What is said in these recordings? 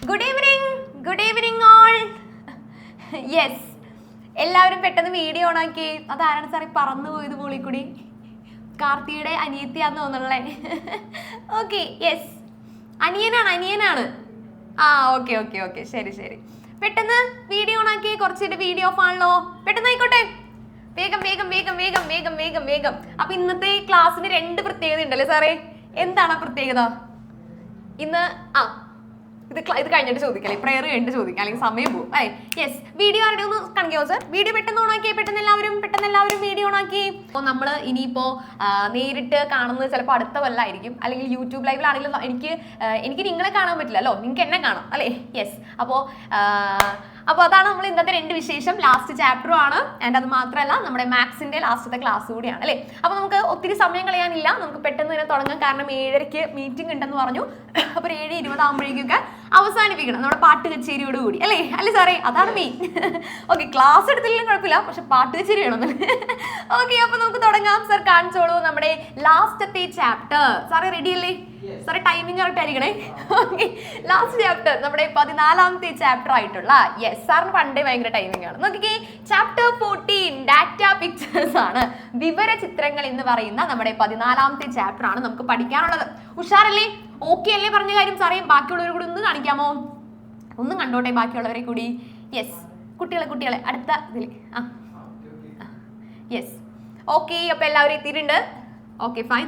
Good evening all. Yes, എല്ലാവരും പെട്ടെന്ന് video ഓണാക്കി. അതാരാണ് സാറേ പറന്നു പോയത് മോളിക്കൂടി? കാർത്തിയുടെ അനിയത്തിയാന്ന് തോന്നണല്ലേ? ഓക്കെ, യെസ്, അനിയനാണ്. ആ, ഓക്കെ, ശരി. പെട്ടെന്ന് വീഡിയോ ഓണാക്കി. കുറച്ചിട്ട് വീഡിയോ ഓഫ് ആണല്ലോ, പെട്ടെന്ന് ആയിക്കോട്ടെ. വേഗം. അപ്പൊ ഇന്നത്തെ ക്ലാസ്സിന് 2 പ്രത്യേകത ഉണ്ടല്ലേ സാറേ? എന്താണ് ആ പ്രത്യേകത? ഇന്ന് ഇത് കഴിഞ്ഞിട്ട് ചോദിക്കാം, പ്രയർ കഴിഞ്ഞിട്ട് ചോദിക്കാം, അല്ലെങ്കിൽ സമയം പോകും അല്ലേ? യെസ്, വീഡിയോ ആരുടെ ഒന്ന് കാണിക്കാവോ സാർ? വീഡിയോ പെട്ടെന്ന് ഓണാക്കി, പെട്ടെന്ന് എല്ലാവരും വീഡിയോ ഓണാക്കി. അപ്പോൾ നമ്മൾ ഇനിയിപ്പോ നേരിട്ട് കാണുന്നത് ചിലപ്പോൾ അടുത്ത കൊല്ലമായിരിക്കും, അല്ലെങ്കിൽ യൂട്യൂബ് ലൈവിലാണെങ്കിലും എനിക്ക് നിങ്ങളെ കാണാൻ പറ്റില്ലല്ലോ, നിങ്ങൾക്ക് എന്നെ കാണാം അല്ലേ? യെസ്, അപ്പോൾ അതാണ് നമ്മൾ ഇന്നത്തെ 2 വിശേഷം. ലാസ്റ്റ് ചാപ്റ്ററും ആണ്, ആൻഡ് അത് മാത്രമല്ല നമ്മുടെ മാത്സിന്റെ ലാസ്റ്റത്തെ ക്ലാസ് കൂടിയാണ് അല്ലേ? അപ്പോൾ നമുക്ക് ഒത്തിരി സമയം കളയാനില്ല, നമുക്ക് പെട്ടെന്ന് തന്നെ തുടങ്ങാം. കാരണം 7:30 മീറ്റിംഗ് ഉണ്ടെന്ന് പറഞ്ഞു. അപ്പോൾ 7:20 ആകുമ്പോഴേക്കൊക്കെ അവസാനിപ്പിക്കണം നമ്മുടെ പാട്ട് കച്ചേരിയോട് കൂടി അല്ലേ സാറേ? അതാണ് മെയിൻ. ഓക്കെ, ക്ലാസ് എടുത്തില്ലെങ്കിലും കുഴപ്പമില്ല, പക്ഷെ പാട്ട് കച്ചേരി വേണം. ഓക്കെ, അപ്പൊ നമുക്ക് തുടങ്ങാം. സാർ കാണിച്ചോളൂ നമ്മുടെ ലാസ്റ്റത്തെ ചാപ്റ്റർ. സാറേ റെഡി അല്ലേ? സാറേ ടൈമിംഗ് കറക്റ്റ് ആയിരിക്കണേ. ഓക്കെ, ലാസ്റ്റ് ചാപ്റ്റർ നമ്മുടെ 14ാമത്തെ ചാപ്റ്റർ ആയിട്ടുള്ള, യെസ്, സാറിന് പണ്ടേ ഭയങ്കര ടൈമിംഗ് ആണ്. നോക്കിക്കേ, ചാപ്റ്റർ 14 ഡാറ്റ പിക്ചേഴ്സ് ആണ്. വിവര ചിത്രങ്ങൾ എന്ന് പറയുന്ന നമ്മുടെ 14ാമത്തെ ചാപ്റ്റർ ആണ് നമുക്ക് പഠിക്കാനുള്ളത്. ഉഷാറല്ലേ? ഓക്കെ അല്ലേ പറഞ്ഞ കാര്യം? സാറേ ബാക്കിയുള്ളവരെ കൂടി ഒന്ന് കാണിക്കാമോ? ഒന്നും കണ്ടോട്ടെ ബാക്കിയുള്ളവരെ കൂടി. യെസ്, കുട്ടികളെ അടുത്ത ഇതിൽ. യെസ്, ഓക്കെ, അപ്പൊ എല്ലാവരും എത്തിയിട്ടുണ്ട്. Okay, fine.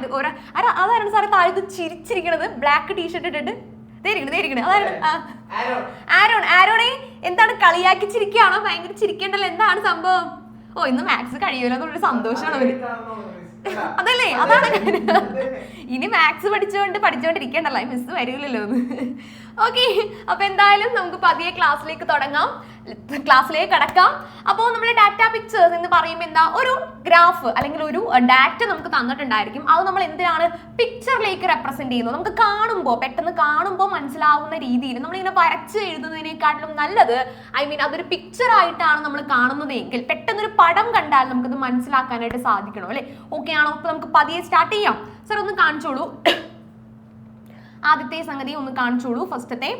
അതാരാണ് സാറേ താഴത്ത് ചിരിച്ചിരിക്കണത്? ബ്ലാക്ക് ടീഷർട്ട് ഇട്ടിട്ട് ആരോണേ, എന്താണ് കളിയാക്കി ചിരിക്കുകയാണോ? ഭയങ്കര ചിരിക്കേണ്ടല്ലോ, എന്താണ് സംഭവം? ഓ, ഇന്ന് മാത്സ് കഴിയൂല എന്നുള്ളൊരു സന്തോഷമാണ് അവര്. അതല്ലേ, അതാണ്. ഇനി മാത്സ് പഠിച്ചോണ്ടിരിക്കണ്ടല്ലോ, മിസ് വരൂലല്ലോ എന്ന്. ഓക്കെ, അപ്പൊ എന്തായാലും നമുക്ക് പതിയെ ക്ലാസ്സിലേക്ക് കടക്കാം. അപ്പോൾ നമ്മുടെ ഡാറ്റ പിക്ചേഴ്സ് എന്ന് പറയുമ്പോൾ എന്താ, ഒരു ഗ്രാഫ് അല്ലെങ്കിൽ ഒരു ഡാറ്റ നമുക്ക് തന്നിട്ടുണ്ടായിരിക്കും. അത് നമ്മൾ എന്തിനാണ് പിക്ചറിലേക്ക് റെപ്രസെന്റ് ചെയ്യുന്നത്? നമുക്ക് പെട്ടെന്ന് കാണുമ്പോൾ മനസ്സിലാവുന്ന രീതിയിൽ നമ്മളിങ്ങനെ വരച്ച് എഴുതുന്നതിനേക്കാട്ടിലും നല്ലത്, അതൊരു പിക്ചർ ആയിട്ടാണ് നമ്മൾ കാണുന്നതെങ്കിൽ പെട്ടെന്നൊരു പടം കണ്ടാൽ നമുക്കത് മനസ്സിലാക്കാനായിട്ട് സാധിക്കണം അല്ലേ? ഓക്കെ ആണോ? അപ്പൊ നമുക്ക് പതിയെ സ്റ്റാർട്ട് ചെയ്യാം. സാർ ഒന്ന് കാണിച്ചോളൂ, ആദ്യത്തെ സംഗതി ഒന്ന് കാണിച്ചോളൂ, ഫസ്റ്റത്തെ.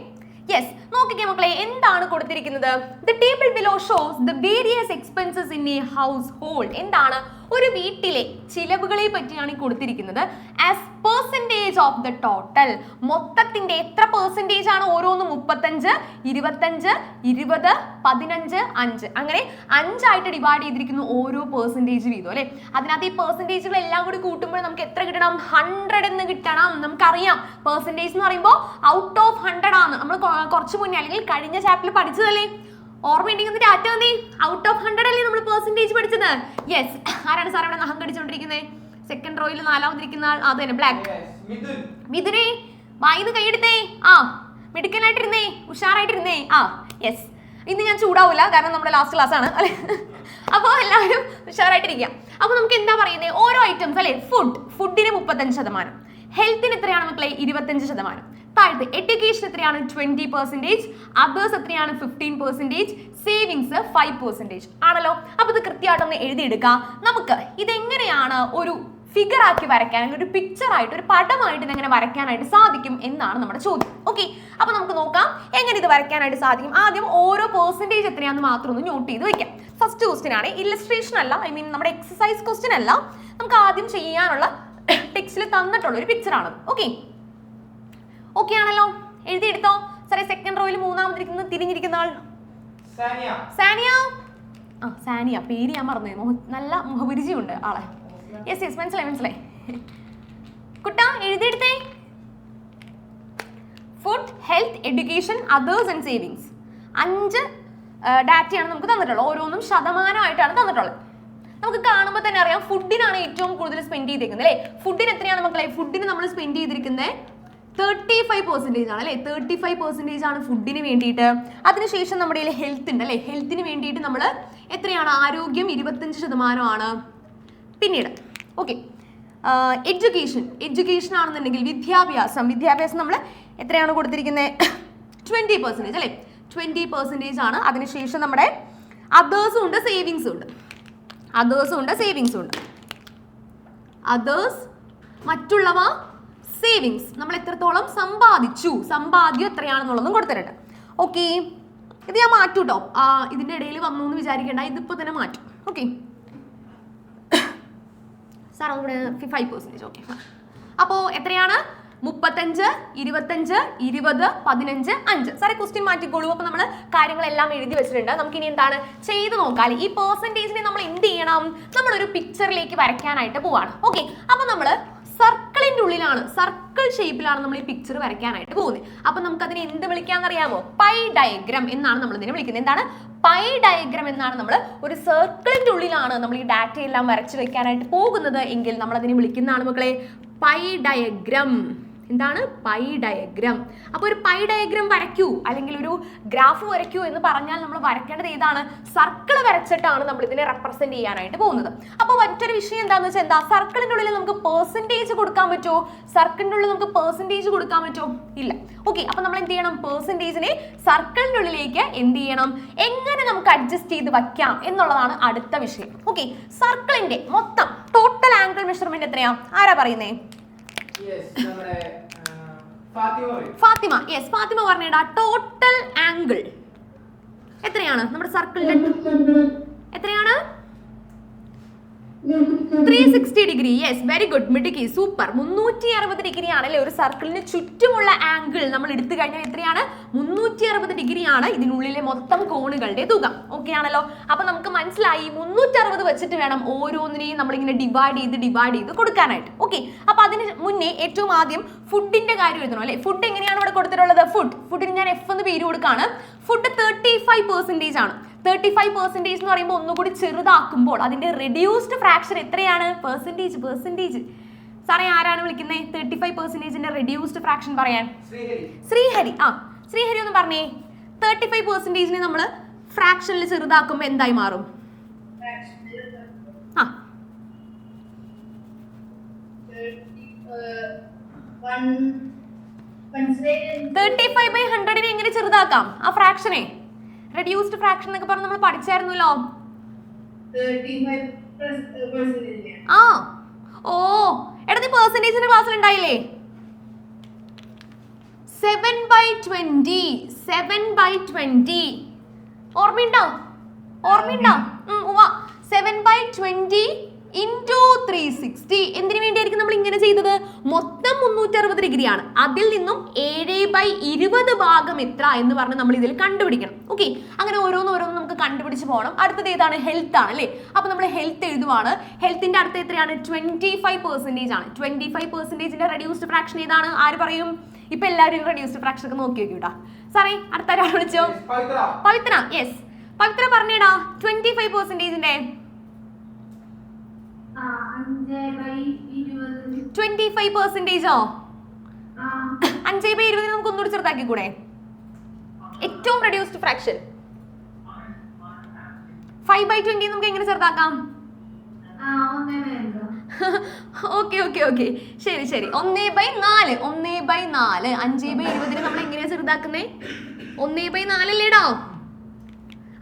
യെസ്, നോക്കിക്കേ മക്കളെ, എന്താണ് കൊടുത്തിരിക്കുന്നത്? The table below shows the various expenses in a household. എന്താണ്? ഒരു വീട്ടിലെ ചിലവുകളെ പറ്റിയാണ് കൊടുത്തിരിക്കുന്നത്. As percentage of the total, മൊത്തത്തിന്റെ എത്ര പെർസെന്റേജ് ആണ് ഓരോന്നും? 35, 25, 20, 15, 5, അങ്ങനെ 5 ആയിട്ട് ഡിവൈഡ് ചെയ്തിരിക്കുന്നു ഓരോ പെർസെന്റേജ് വീതം അല്ലെ? അതിനകത്ത് ഈ പെർസെന്റേജുകൾ എല്ലാം കൂടി കൂട്ടുമ്പോൾ നമുക്ക് എത്ര കിട്ടണം? 100 എന്ന് കിട്ടണം. നമുക്കറിയാം പെർസെന്റേജ് എന്ന് പറയുമ്പോൾ ഔട്ട് ഓഫ് 100 ആണ്. നമ്മൾ കുറച്ച് മുന്നേ അല്ലെങ്കിൽ കഴിഞ്ഞ ചാപ്റ്ററിൽ പഠിച്ചതല്ലേ? ഓർമ്മയുണ്ടെങ്കിൽ ഡാറ്റ വന്നേ, ഔട്ട് ഓഫ് 100 അല്ലേ നമ്മൾ പെർസെന്റേജ് പഠിച്ചത്? യെസ്, ആരാണ് സാർ ഇവിടെ നഖം കടിച്ചോണ്ടിരിക്കുന്നത്? സെക്കൻഡ് റോയിൽ 4ാമതിരിക്കുന്ന ആൾ, അത് തന്നെ, ബ്ലാക്ക്. മിഥുനേ, വായിന്ന് കൈയെടുത്തേ. മിടുക്കനായിട്ടിരുന്നേ, ഉഷാറായിട്ടിരുന്നേ. യെസ്, ഇന്ന് ഞാൻ ചൂടാവൂല, കാരണം നമ്മുടെ ലാസ്റ്റ് ക്ലാസ് ആണ് അല്ലെ? അപ്പോൾ എല്ലാവരും ഉഷാറായിട്ടിരിക്കുക. അപ്പൊ നമുക്ക് എന്താ പറയുന്നത്? ഓരോ ഐറ്റംസ് അല്ലെ? ഫുഡിന് 35%, ഹെൽത്തിന് എത്രയാണ് മക്കളെ? 25%, താഴത്ത് എഡ്യൂക്കേഷൻ എത്രയാണ്? 20%, അതേഴ്സ് എത്രയാണ്? 15%, സേവിങ്സ് 5% ആണല്ലോ. അപ്പൊ ഇത് കൃത്യമായിട്ടൊന്ന് എഴുതിയെടുക്കാം. നമുക്ക് ഇതെങ്ങനെയാണ് ഒരു ഫിഗർ ആക്കി വരയ്ക്കാൻ, ഒരു പിക്ചർ ആയിട്ട്, ഒരു പടമായിട്ട് ഇതെങ്ങനെ വരയ്ക്കാനായിട്ട് സാധിക്കും എന്നാണ് നമ്മുടെ ചോദ്യം. ഓക്കെ, അപ്പൊ നമുക്ക് നോക്കാം എങ്ങനെ ഇത് വരയ്ക്കാനായിട്ട് സാധിക്കും. ആദ്യം ഓരോ പെർസെന്റേജ് എത്രയാണെന്ന് മാത്രം ഒന്ന് നോട്ട് ചെയ്ത് വെക്കാം. ഫസ്റ്റ് ക്വസ്റ്റ്യൻ ആണ്, ഇല്ലസ്ട്രേഷൻ അല്ല, നമ്മുടെ എക്സസൈസ് ക്വസ്റ്റ്യൻ അല്ല. നമുക്ക് ആദ്യം ചെയ്യാനുള്ള ടെക്സ്റ്റിൽ തന്നിട്ടുള്ള ഒരു പിക്ചർ ആണ്. ഓക്കെ ആണല്ലോ? എഴുതിയെടുത്തോ. സാറേ സെക്കൻഡ് റോയിൽ 3ാമതിരിക്കുന്ന തിരിഞ്ഞിരിക്കുന്ന ആൾ സാനിയ, പേര് ഞാൻ മറന്നു, നല്ല മുഖപരിചയമുണ്ട് ആളെ. യെസ്, മനസ്സിലായി. കുട്ടാ എഴുതിയെടുത്തേ. Food, health, education, others and savings. 5 ഡാറ്റയാണ് നമുക്ക് തന്നിട്ടുള്ളത്. ഓരോന്നും ശതമാനമായിട്ടാണ് തന്നിട്ടുള്ളത്. നമുക്ക് കാണുമ്പോൾ തന്നെ അറിയാം ഫുഡിനാണ് ഏറ്റവും കൂടുതൽ സ്പെൻഡ് ചെയ്തിരിക്കുന്നത് അല്ലേ? ഫുഡിന് എത്രയാണ് മക്കളെ? ഫുഡിന് നമ്മൾ സ്പെൻഡ് ചെയ്തിരിക്കുന്നത് 35% ആണ് അല്ലേ? 35% ആണ് ഫുഡിന് വേണ്ടിയിട്ട്. അതിനുശേഷം നമ്മുടെ ഹെൽത്ത് ഉണ്ട് അല്ലേ? ഹെൽത്തിന് വേണ്ടിയിട്ട് നമ്മൾ എത്രയാണ്? ആരോഗ്യം 25% ആണ്. പിന്നീട് ഓക്കെ, എഡ്യൂക്കേഷൻ ആണെന്നുണ്ടെങ്കിൽ വിദ്യാഭ്യാസം നമ്മൾ എത്രയാണ് കൊടുത്തിരിക്കുന്നത്? 20% അല്ലേ? 20% ആണ്. അതിനുശേഷം നമ്മുടെ അതേഴ്സും ഉണ്ട്, സേവിങ്സും ഉണ്ട്. അതേഴ്സ്, മറ്റുള്ളവ, സേവിങ്സ്, നമ്മൾ എത്രത്തോളം സമ്പാദിച്ചു, സമ്പാദ്യം എത്രയാണെന്നുള്ളതും കൊടുത്തിട്ടുണ്ട്. ഓക്കെ, ഇത് ഞാൻ മാറ്റും കേട്ടോ. ഇതിന്റെ ഇടയിൽ വന്നു എന്ന് വിചാരിക്കേണ്ട, ഇതിപ്പോ തന്നെ മാറ്റും. ഓക്കെ സാർ അവിടെ 5%. ഓക്കെ, അപ്പോൾ എത്രയാണ്? 35, 25, 20, 15, 5. സാറേ ക്വസ്റ്റ്യൻ മാറ്റിക്കോളൂ. അപ്പോൾ നമ്മൾ കാര്യങ്ങളെല്ലാം എഴുതി വെച്ചിട്ടുണ്ട്. നമുക്കിനി എന്താണ് ചെയ്ത് നോക്കാം. ഈ പെർസെൻറ്റേജിനെ നമ്മൾ എന്ത് ചെയ്യണം? നമ്മളൊരു പിക്ചറിലേക്ക് വരയ്ക്കാനായിട്ട് പോവാണ്. ഓക്കെ, അപ്പോൾ നമ്മൾ സർക്കിളിന്റെ ഉള്ളിലാണ്, സർക്കിൾ ഷേപ്പിലാണ് നമ്മൾ ഈ പിക്ചർ വരയ്ക്കാനായിട്ട് പോകുന്നത്. അപ്പൊ നമുക്ക് അതിനെ എന്ത് വിളിക്കാന്നറിയാമോ? പൈ ഡയഗ്രം എന്നാണ് നമ്മൾ ഇതിനെ വിളിക്കുന്നത്. എന്താണ്? പൈ ഡയഗ്രം എന്നാണ്. നമ്മൾ ഒരു സർക്കിളിന്റെ ഉള്ളിലാണ് നമ്മൾ ഈ ഡാറ്റ എല്ലാം വരച്ചു വെക്കാനായിട്ട് പോകുന്നത് എങ്കിൽ നമ്മൾ അതിനെ വിളിക്കുന്നതാണ് മക്കളെ പൈ ഡയഗ്രം. എന്താണ്? Pi diagram. അപ്പോൾ ഒരു പൈ ഡയഗ്രം വരയ്ക്കൂ അല്ലെങ്കിൽ ഒരു ഗ്രാഫ് വരയ്ക്കൂ എന്ന് പറഞ്ഞാൽ നമ്മൾ വരയ്ക്കേണ്ടത് ഏതാണ്? സർക്കിൾ വരച്ചിട്ടാണ് നമ്മൾ ഇതിനെ റെപ്രസെന്റ് ചെയ്യാനായിട്ട് പോകുന്നത്. അപ്പോൾ മറ്റൊരു വിഷയം എന്താണെന്ന് വെച്ചാൽ എന്താ? സർക്കിളിന്റെ ഉള്ളിൽ നമുക്ക് പെർസെൻറ്റേജ് കൊടുക്കാൻ പറ്റുമോ? സർക്കിളിന്റെ ഉള്ളിൽ നമുക്ക് പെർസെൻറ്റേജ് കൊടുക്കാൻ പറ്റുമോ? ഇല്ല. ഓക്കെ, അപ്പോൾ നമ്മൾ എന്ത് ചെയ്യണം? പെർസെൻറ്റേജിനെ സർക്കിളിന്റെ ഉള്ളിലേക്ക് എന്ത് ചെയ്യണം? എങ്ങനെ നമുക്ക് അഡ്ജസ്റ്റ് ചെയ്ത് വയ്ക്കാം എന്നുള്ളതാണ് അടുത്ത വിഷയം. ഓക്കെ, സർക്കിളിന്റെ മൊത്തം ടോട്ടൽ ആംഗിൾ മെഷർമെന്റ് എത്രയാ? ആരാ പറയുന്നേ? ഫാത്തിമ. യെസ്, ഫാത്തിമ പറഞ്ഞേടാ. ടോട്ടൽ ആംഗിൾ എത്രയാണ് നമ്മുടെ സർക്കിളിന്റെ? എത്രയാണ്? 360 ഡിഗ്രി. യെസ്, വെരി ഗുഡ്, മിടുക്കി, സൂപ്പർ. 360 ഡിഗ്രി ആണല്ലേ ഒരു സർക്കിളിന് ചുറ്റുമുള്ള ആംഗിൾ. നമ്മൾ എടുത്തു കഴിഞ്ഞാൽ എത്രയാണ്? 360 ഡിഗ്രി ആണ് ഇതിനുള്ളിലെ മൊത്തം കോണുകളുടെ തുക. ഓക്കെ ആണല്ലോ? അപ്പൊ നമുക്ക് മനസ്സിലായി 360 വെച്ചിട്ട് വേണം ഓരോന്നിനെയും നമ്മളിങ്ങനെ ഡിവൈഡ് ചെയ്ത് കൊടുക്കാനായിട്ട്. ഓക്കെ, അപ്പൊ അതിന് മുന്നേ ഏറ്റവും ആദ്യം ഫുഡിന്റെ കാര്യം എഴുതണം അല്ലെ? ഫുഡ് എങ്ങനെയാണ് ഇവിടെ കൊടുത്തിട്ടുള്ളത്? ഫുഡിന് ഞാൻ F എന്ന് പേര് കൊടുക്കാണ്. ഫുഡ് 35% ആണ്. 35% എന്ന് പറയുമ്പോൾ ഒന്നുകൂടി ചെറുതാക്കുമ്പോൾ അതിന്റെ റെഡ്യൂസ്ഡ് ഫ്രാക്ഷൻ എത്രയാണ്? പെർസെൻറ്റേജ്. സാറേ ആരാണ് വിളിക്കുന്നത് 35%ന്റെ റെഡ്യൂസ്ഡ് ഫ്രാക്ഷൻ പറയാൻ? ശ്രീഹരി. ശ്രീഹരി ഒന്ന് പറഞ്ഞേ. 35%നെ നമ്മൾ ഫ്രാക്ഷനിൽ ചെറുതാക്കുമ്പോൾ എന്തായി മാറും? 35/100 എങ്ങനെ ചെറുതാക്കാം? ആ ഫ്രാക്ഷനെ റെഡ്യൂസ്ഡ് ഫ്രാക്ഷൻ എന്നൊക്കെ പറഞ്ഞ് നമ്മൾ പഠിച്ചായിരുന്നല്ലോ. എടാ നീ പെർസെന്റേജിന്റെ ക്ലാസ്സിൽ ഉണ്ടായില്ലേ? 7/20. ഓർമ്മയുണ്ടോ? 7/20 into 360. എന്തിനു വേണ്ടിയായിരിക്കും നമ്മൾ ഇങ്ങനെ ചെയ്തത്? മൊത്തം 360 ഡിഗ്രിയാണ്. അതിൽ നിന്നും 7/20 ഭാഗം എത്ര എന്ന് പറഞ്ഞ് നമ്മൾ ഇതിൽ കണ്ടുപിടിക്കണം. ഓക്കെ, അങ്ങനെ ഓരോന്നും നമുക്ക് കണ്ടുപിടിച്ച് പോകണം. അടുത്തത് ഏതാണ്? ഹെൽത്ത് ആണ് അല്ലേ? അപ്പൊ നമ്മൾ ഹെൽത്ത് എഴുതുവാണ്. ഹെൽത്തിന്റെ അടുത്ത് എത്രയാണ്? 25% ആണ്. 25%ന്റെ റെഡ്യൂസ്ഡ് ഫ്രാക്ഷൻ ഏതാണ്? ആര് പറയും? ഇപ്പൊ എല്ലാവരും റെഡ്യൂസ്ഡ് ഫ്രാക്ഷൻ ഒക്കെ നോക്കി നോക്കിട്ടാ. സാറേ അടുത്ത ആരാണ് വിളിച്ചോ? പവിത്ര. യെസ്, പവിത്ര പറഞ്ഞേടാ 25%ന്റെ 25%. 5/20 നമുക്ക് ഒന്നുകൂടി ചെറുതാക്കി കൂടെ? ഏറ്റവും റെഡ്യൂസ്ഡ് ഫ്രാക്ഷൻ 5/20 നമുക്ക് എങ്ങനെ ചെറുതാക്കാം? ഓക്കെ, ശരി. 1/4. 1/4. 5/20 നമ്മൾ എങ്ങനെയാ ചെറുതാക്കുന്നേ? 1/4 അല്ലേടാ?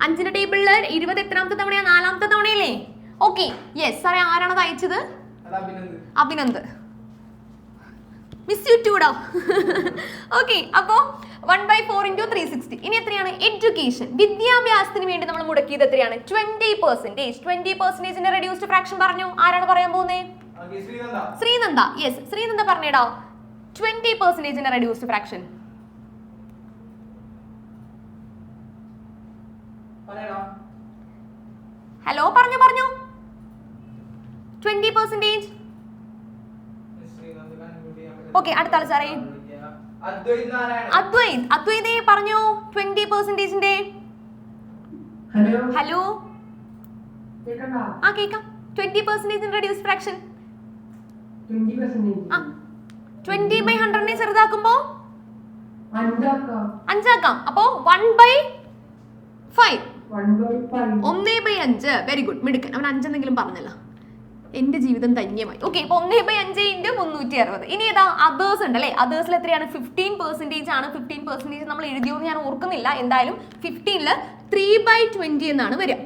5ന്റെ ടേബിളില് 20 എത്രാമത്തെ തവണയാ? 4ാമത്തെ തവണയല്ലേ? Okay, yes. സാറേ ആരാണത് അയച്ചത്? അഭിനന്ദ്. മിസ് യു ടൂടാ. ഓക്കെ, അപ്പോ 1/4 into 360. ഇനി എത്രയാണ്? എഡ്യൂക്കേഷൻ, വിദ്യാഭ്യാസത്തിന് വേണ്ടി നമ്മൾ മുടക്കിയത് എത്രയാണ്? 20%. 20%ന്റെ റെഡ്യൂസ്ഡ് ഫ്രാക്ഷൻ പറഞ്ഞു. ആരാണ് പറയാൻ പോകുന്നത്? ശ്രീനന്ദ. യെസ്, ശ്രീനന്ദ പറഞ്ഞേടാ 20%ന്റെ റെഡ്യൂസ്ഡ് ഫ്രാക്ഷൻ. ഹലോ, പറഞ്ഞു 20%. ഓക്കെ, അടുത്ത ആൾ സാറേ. അദ്വൈതേ പറഞ്ഞോ 20%ന്റെ. ഹലോ, കേക്കാം. 20% റെഡ്യൂസ് ഫ്രാക്ഷൻ 20/100 ചെറുതാക്കുമ്പോ 5 അപ്പോ 1/5. 1/5. വെരി ഗുഡ്, മിടുക്കൻ. അവൻ 5 എന്തെങ്കിലും പറഞ്ഞല്ലോ. എന്റെ ജീവിതം ധന്യമായി. ഓക്കെ, ഇപ്പൊ 1/5 into 360. ഇനി ഏതാ? അതേഴ്സ് ഉണ്ട് അല്ലെ? അതേഴ്സിൽ എത്രയാണ്? 15% ആണ്. 15% നമ്മൾ എഴുതിയോന്ന് ഞാൻ ഓർക്കുന്നില്ല. എന്തായാലും 15ല് 3/20 എന്നാണ് വരിക.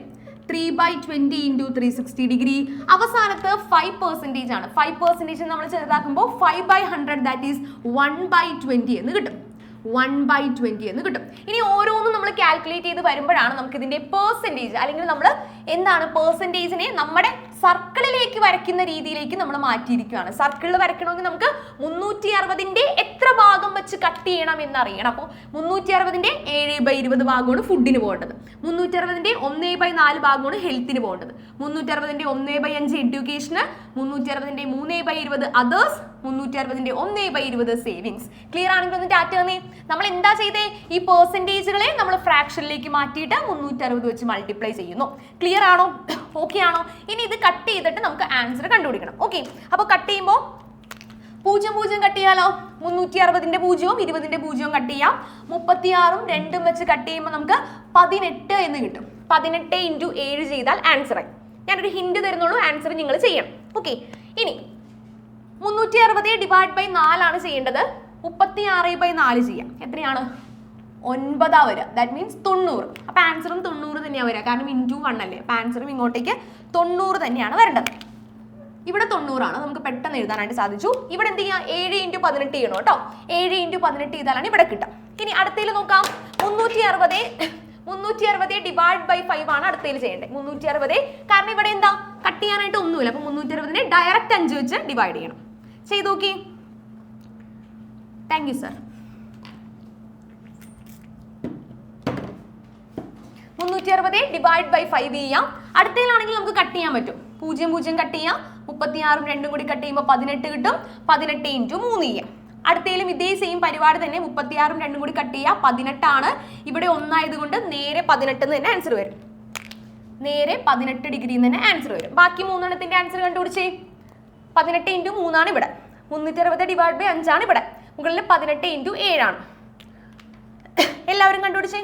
3/20 into 360 ഡിഗ്രി. അവസാനത്ത് 5% ആണ്. 5% നമ്മൾ ചെറുതാക്കുമ്പോൾ 5/100 ദാറ്റ് ഈസ് 1/20 എന്ന് കിട്ടും. 1/20 എന്ന് കിട്ടും. ഇനി ഓരോന്നും നമ്മൾ കാൽക്കുലേറ്റ് ചെയ്ത് വരുമ്പോഴാണ് നമുക്ക് ഇതിന്റെ പെർസെൻറ്റേജ് അല്ലെങ്കിൽ നമ്മൾ എന്താണ് പെർസെൻറ്റേജിനെ നമ്മുടെ സർക്കിളിലേക്ക് വരയ്ക്കുന്ന രീതിയിലേക്ക് നമ്മൾ മാറ്റിയിരിക്കുകയാണ്. സർക്കിളിൽ വരയ്ക്കണമെങ്കിൽ നമുക്ക് 360ന്റെ എത്ര ഭാഗം വെച്ച് കട്ട് ചെയ്യണം എന്നറിയണം. അപ്പോൾ 360ന്റെ 7/20 ഭാഗമാണ് ഫുഡിന് പോകേണ്ടത്, 360ന്റെ 1/4 ഭാഗമാണ് ഹെൽത്തിന് പോകേണ്ടത്, 360ന്റെ 1/5 എഡ്യൂക്കേഷന്, 360ന്റെ 3/20 അതേഴ്സ്, 360ന്റെ 1/20 സേവിങ്സ്. ക്ലിയർ ആണെങ്കിൽ ഒന്ന് ടാറ്റ തന്നേ. നമ്മൾ എന്താ ചെയ്തേ? ഈ പെർസെൻറ്റേജുകളെ നമ്മൾ ഫ്രാക്ഷനിലേക്ക് മാറ്റിയിട്ട് 360 വെച്ച് മൾട്ടിപ്ലൈ ചെയ്യുന്നു. ക്ലിയർ ആണോ? ഓക്കെ ആണോ? ഇനി ഇത് കട്ട് ചെയ്തിട്ട് നമുക്ക് ആൻസർ കണ്ടുപിടിക്കണം. ഓക്കെ, അപ്പോൾ കട്ട് ചെയ്യുമ്പോൾ 0 കട്ട് ചെയ്യാലോ. 360ന്റെ 0 20ന്റെ 0 കട്ട് ചെയ്യാം. 36ഉം 2ഉം വെച്ച് കട്ട് ചെയ്യുമ്പോൾ നമുക്ക് 18 എന്ന് കിട്ടും. 18 × 7 ചെയ്താൽ ആൻസർ ആയി. ഞാനൊരു ഹിന്റ് തരുന്നുള്ളൂ, ആൻസർ നിങ്ങൾ ചെയ്യണം. ഓക്കെ, ഇനി 360 ഡിവൈഡ് ബൈ 4 ആണ് ചെയ്യേണ്ടത്. 36/4 ചെയ്യാം. എത്രയാണ്? 9 വരിക. That means 90. അപ്പോൾ ആൻസറും 90 തന്നെയാണ് വരിക, കാരണം ഇൻറ്റു 1 അല്ലേ. അപ്പോൾ ആൻസറും ഇങ്ങോട്ടേക്ക് 90 തന്നെയാണ് വരേണ്ടത്. ഇവിടെ 90 ആണ്, നമുക്ക് പെട്ടെന്ന് എഴുതാനായിട്ട് സാധിച്ചു. ഇവിടെ എന്ത് ചെയ്യാം? 7 × 18 ചെയ്യണം കേട്ടോ. 7 × 18 ചെയ്താലാണ് ഇവിടെ കിട്ടുക. ഇനി അടുത്തതിൽ നോക്കാം. 360 ഡിവൈഡ് ബൈ 5 ആണ് അടുത്തതിൽ ചെയ്യേണ്ടത്. 360, കാരണം ഇവിടെ എന്താ കട്ട് ചെയ്യാനായിട്ട് ഒന്നുമില്ല. അപ്പോൾ 360നെ ഡയറക്റ്റ് 5 വെച്ച് ഡിവൈഡ് ചെയ്യണം. ചെയ്ത് നോക്കി. Thank you sir. 360 divide by 5 ചെയ്യാം. അടുത്തതിലാണെങ്കിൽ നമുക്ക് കട്ട് ചെയ്യാൻ പറ്റും. 0 കട്ട് ചെയ്യാം. 36ഉം 2ഉം കൂടി കട്ട് ചെയ്യുമ്പോൾ 18 കിട്ടും. 18 × 3 ചെയ്യാം. അടുത്തതിലും ഇതേ സെയിം പരിപാടി തന്നെ. 36ഉം 2ഉം കൂടി കട്ട് ചെയ്യുക. 18 ആണ്. ഇവിടെ 1 ആയതുകൊണ്ട് നേരെ 18 എന്ന് തന്നെ ആൻസർ വരും. നേരെ 18 ഡിഗ്രി തന്നെ ആൻസർ വരും. ബാക്കി 3 എണ്ണത്തിന്റെ ആൻസർ കണ്ടുപിടിച്ചേ. 18 × 3 ആണ് ഇവിടെ. 360 ഡിവൈഡ് ബൈ 5 ആണ് ഇവിടെ. മുകളിൽ 18 × 7 ആണ്. എല്ലാവരും കണ്ടുപിടിച്ചേ.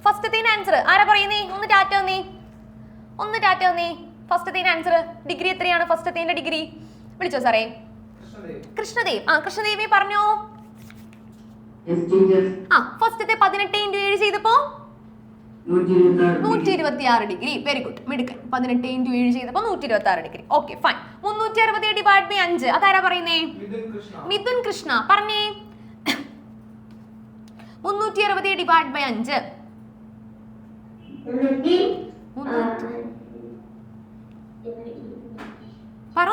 ഫസ്റ്റത്തെ ആൻസർ ആരാ പറയുന്നേ? ഒന്ന് ടാറ്റ തന്നേ. ഫസ്റ്റത്തെ ആൻസർ ഡിഗ്രി എത്രയാണ്? ഫസ്റ്റത്തെ ഡിഗ്രി വിളിച്ചോ സാറേ. കൃഷ്ണദേവ്. കൃഷ്ണദേവി പറഞ്ഞോ. ഫസ്റ്റത്തെ 18 × 7 ചെയ്തപ്പോ 126 ഡിഗ്രി. വെരി ഗുഡ്, മിടുക്കൻ. 18 × 7 ചെയ്തപ്പോ 126 degree. Okay, fine. 360 divide by 5 അതാരാ പറയുന്നേ? മിഥുൻ കൃഷ്ണ. പറഞ്ഞേ. 360 ഡിവൈഡ് ബൈ 5 പറ.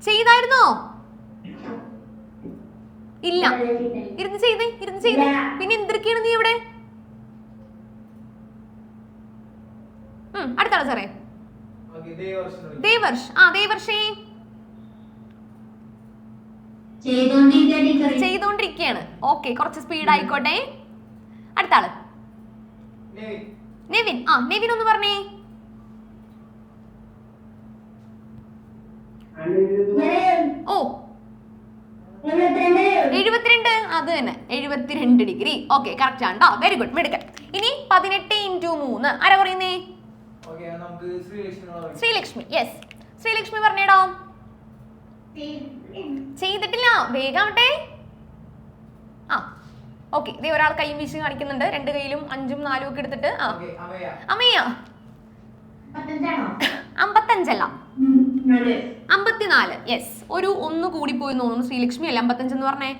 ചെയ്തായിരുന്നോ? ഇല്ല. ഇരുന്ന് ചെയ്തേ. പിന്നെ എന്തൊക്കെയാണ് നീ ഇവിടെ? അടുത്താണ് സാറേ. ദേവർഷേ ചെയ്തോണ്ടിരിക്കുകയാണ്. ഓക്കെ, കുറച്ച് സ്പീഡ് ആയിക്കോട്ടെ. അടുത്ത ആള് നെവിൻ. നെവിൻ ഒന്ന് പറഞ്ഞേ. ഓ 72. അത് തന്നെ, 72 ഡിഗ്രി. ഓക്കെ, കറക്റ്റ് ആണ്. വെരി ഗുഡ്, മിടുക്കൻ. ഇനി 18 × 3 ആരാ പറയുന്നേ? ശ്രീലക്ഷ്മി. യെസ്, ശ്രീലക്ഷ്മി പറഞ്ഞേടോ. ചെയ്തിട്ടില്ല, വേഗാവട്ടെ. ഓക്കെ, ഇതേ ഒരാൾ കൈ വീശി കാണിക്കുന്നുണ്ട്. 2 കൈയിലും 5ഉം 4ഉം ഒക്കെ എടുത്തിട്ട്. അമ്മയ്യ 55 അല്ല, 54. യെസ്, ഒരു 1 കൂടിപ്പോയി തോന്നുന്നു. ശ്രീലക്ഷ്മി അല്ല 55 എന്ന് പറഞ്ഞേ.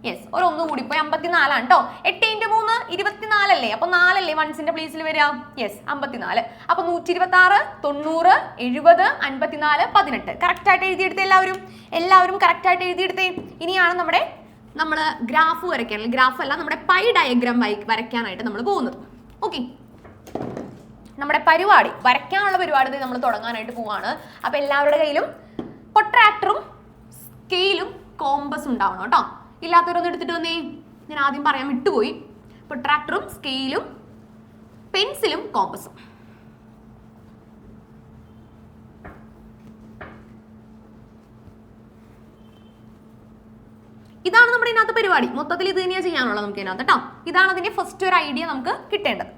യെസ്, ഒരു 1 കൂടിപ്പോയി. 54 ആണ് കേട്ടോ. 8 × 3 24 അല്ലേ? അപ്പൊ 4 അല്ലേ വൺസിന്റെ പ്ലേസിൽ വരിക? യെസ്, 54. അപ്പൊ 126, 90, 70, 54, 18. കറക്റ്റ് ആയിട്ട് എഴുതിയെടുത്തേ എല്ലാവരും കറക്റ്റ് ആയിട്ട് എഴുതിയെടുത്തേ. ഇനിയാണ് നമ്മൾ ഗ്രാഫ് വരയ്ക്കാൻ, ഗ്രാഫ് അല്ല, നമ്മുടെ പൈ ഡയഗ്രാം വരയ്ക്കാനായിട്ട് നമ്മൾ പോകുന്നത്. ഓക്കെ, നമ്മുടെ പരിപാടി വരയ്ക്കാനുള്ള പരിപാടി നമ്മൾ തുടങ്ങാനായിട്ട് പോവാണ്. അപ്പൊ എല്ലാവരുടെ കയ്യിലും പ്രൊട്രാക്ടറും സ്കെയിലും കോമ്പസും ഉണ്ടാവണം കേട്ടോ. ഇല്ലാത്തവരൊന്നും എടുത്തിട്ട് വന്നേ. ഞാൻ ആദ്യം പറയാൻ വിട്ടുപോയി. പ്രൊട്രാക്ടറും സ്കെയിലും പെൻസിലും കോമ്പസും. ഇതാണ് നമ്മുടെ ഇതിനകത്ത് പരിപാടി. മൊത്തത്തിൽ ഇത് തന്നെയാണ് ചെയ്യാനുള്ളത് നമുക്ക് ഇതിനകത്ത് കേട്ടോ. ഇതാണ് അതിന്റെ ഫസ്റ്റ് ഒരു ഐഡിയ നമുക്ക് കിട്ടേണ്ടത്.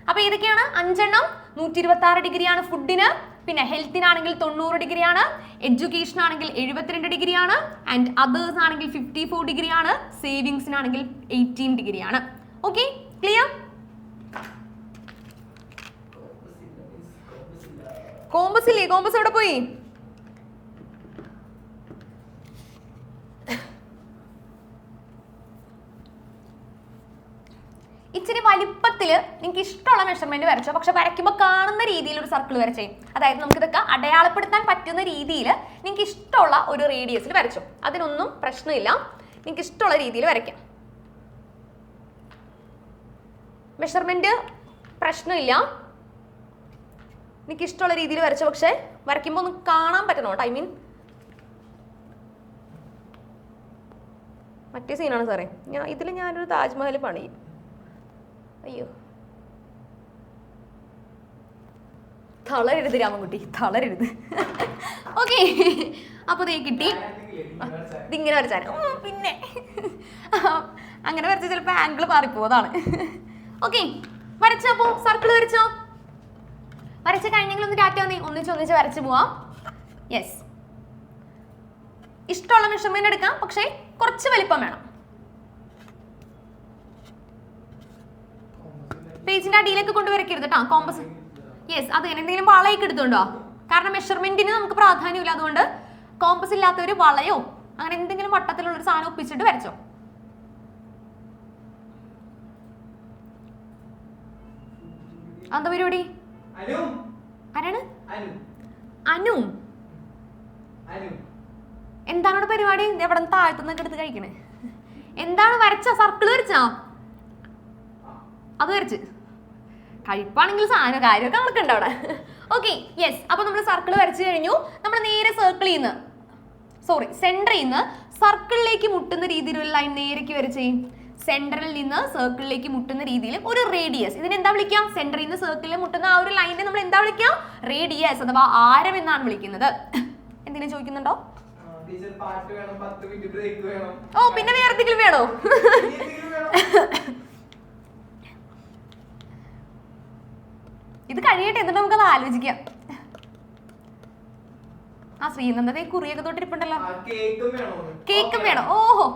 അപ്പൊ ഏതൊക്കെയാണ്? 5 എണ്ണം. 126 ഡിഗ്രിയാണ് ഫുഡിന്. പിന്നെ ഹെൽത്തിനാണെങ്കിൽ 90 ഡിഗ്രിയാണ്. എഡ്യൂക്കേഷൻ ആണെങ്കിൽ 72 ഡിഗ്രിയാണ്. ആൻഡ് അതേഴ്സ് ആണെങ്കിൽ 54 ഡിഗ്രിയാണ്. സേവിങ്സിനാണെങ്കിൽ 18 ഡിഗ്രിയാണ്. Okay, clear? കോമ്പസ് ഇല്ലേ? കോമ്പസ് എവിടെ പോയി? ഇച്ചിരി വലിപ്പത്തിൽ നിങ്ങൾക്ക് ഇഷ്ടമുള്ള മെഷർമെന്റ് വരച്ചോ, പക്ഷെ വരയ്ക്കുമ്പോൾ കാണുന്ന രീതിയിൽ ഒരു സർക്കിൾ വരച്ചേ. അതായത് നമുക്ക് ഇതൊക്കെ അടയാളപ്പെടുത്താൻ പറ്റുന്ന രീതിയിൽ നിങ്ങൾക്ക് ഇഷ്ടമുള്ള ഒരു റേഡിയസിൽ വരച്ചോ. അതിനൊന്നും പ്രശ്നമില്ല, നിങ്ങൾക്ക് ഇഷ്ടമുള്ള രീതിയിൽ വരയ്ക്കാം. മെഷർമെന്റ് പ്രശ്നമില്ല, എനിക്ക് ഇഷ്ടമുള്ള രീതിയിൽ വരച്ചോ. പക്ഷെ വരയ്ക്കുമ്പോൾ ഒന്ന് കാണാൻ പറ്റണോ കേട്ടോ. ഐ മീൻ മറ്റേ സീനാണ് സാറേ. ഞാനൊരു താജ്മഹൽ പണിയും. അയ്യോ, തളരരുത് രാമൻകുട്ടി, തളരരുത്. ഓക്കെ, അപ്പൊ ദേ കിട്ടി. ഇതിങ്ങനെ വരച്ചാൽ പിന്നെ അങ്ങനെ വരച്ച ചിലപ്പോൾ ആംഗിൾ മാറിപ്പോതാണ്. ഓക്കെ, വരച്ചപ്പോ സർക്കിൾ വരച്ചോ. വരച്ച് കഴിഞ്ഞെങ്കിൽ ഒന്ന് ടാറ്റ വന്നേ, ഒന്നിച്ച് വരച്ച് പോവാം. യെസ്, ഇഷ്ടമുള്ള മെഷർമെന്റ് എടുക്കാം, പക്ഷേ കുറച്ച് വലിപ്പം വേണം. പേജിന്റെ അടിയിലേക്ക് കൊണ്ടുവരക്കരുത് കേട്ടോ കോമ്പസ്. യെസ്, അത് എന്തെങ്കിലും വളയൊക്കെ എടുത്തുണ്ടോ? കാരണം മെഷർമെന്റിന് നമുക്ക് പ്രാധാന്യമില്ല, അതുകൊണ്ട് കോമ്പസ് ഇല്ലാത്തവര് വളയോ അങ്ങനെ എന്തെങ്കിലും വട്ടത്തിലുള്ള ഒരു സാധനം ഒപ്പിച്ചിട്ട് വരച്ചോ. എന്താ പരിപാടി? ആരാണ്? അനു. എന്താണ് പരിപാടി? എവിടെ താഴ്ത്തുന്നൊക്കെ എടുത്ത് കഴിക്കണേ? എന്താണ് വരച്ച? സർക്കിൾ വരച്ചാ? അത് വരച്ച് കഴിപ്പാണെങ്കിൽ സാധനം കാര്യമൊക്കെ നമുക്കുണ്ട് അവിടെ. Okay, yes. അപ്പൊ നമ്മൾ സർക്കിൾ വരച്ചു കഴിഞ്ഞു. നമ്മൾ നേരെ സെന്ററിൽ നിന്ന് സർക്കിളിലേക്ക് മുട്ടുന്ന രീതിയിൽ ഒരു ലൈൻ നേരേക്ക് വരച്ചേ. സെന്ററിൽ നിന്ന് സർക്കിളിലേക്ക് മുട്ടുന്ന രീതിയിൽ ഒരു റേഡിയസ്. ഇതിന് എന്താ വിളിക്കാം? സെന്ററിൽ നിന്ന് സർക്കിളിൽ മുട്ടുന്ന ആ ഒരു ലൈനിനെ നമ്മൾ എന്താ വിളിക്കാം? റേഡിയസ് അഥവാ ആരം എന്നാണ് വിളിക്കുന്നത്. എന്തിനാ ചോദിക്കുന്നുണ്ടോ? ഓ, പിന്നെ വേറെ എന്തെങ്കിലും വേണോ? ഇത് കഴിയട്ടെ, എന്നിട്ട് നമുക്കത് ആലോചിക്കാം. ആ ശ്രീനന്ദത്തെ കുറിയൊക്കെ തൊട്ടിരിപ്പുണ്ടല്ലോ. കേക്കും വേണം. ഓഹോ,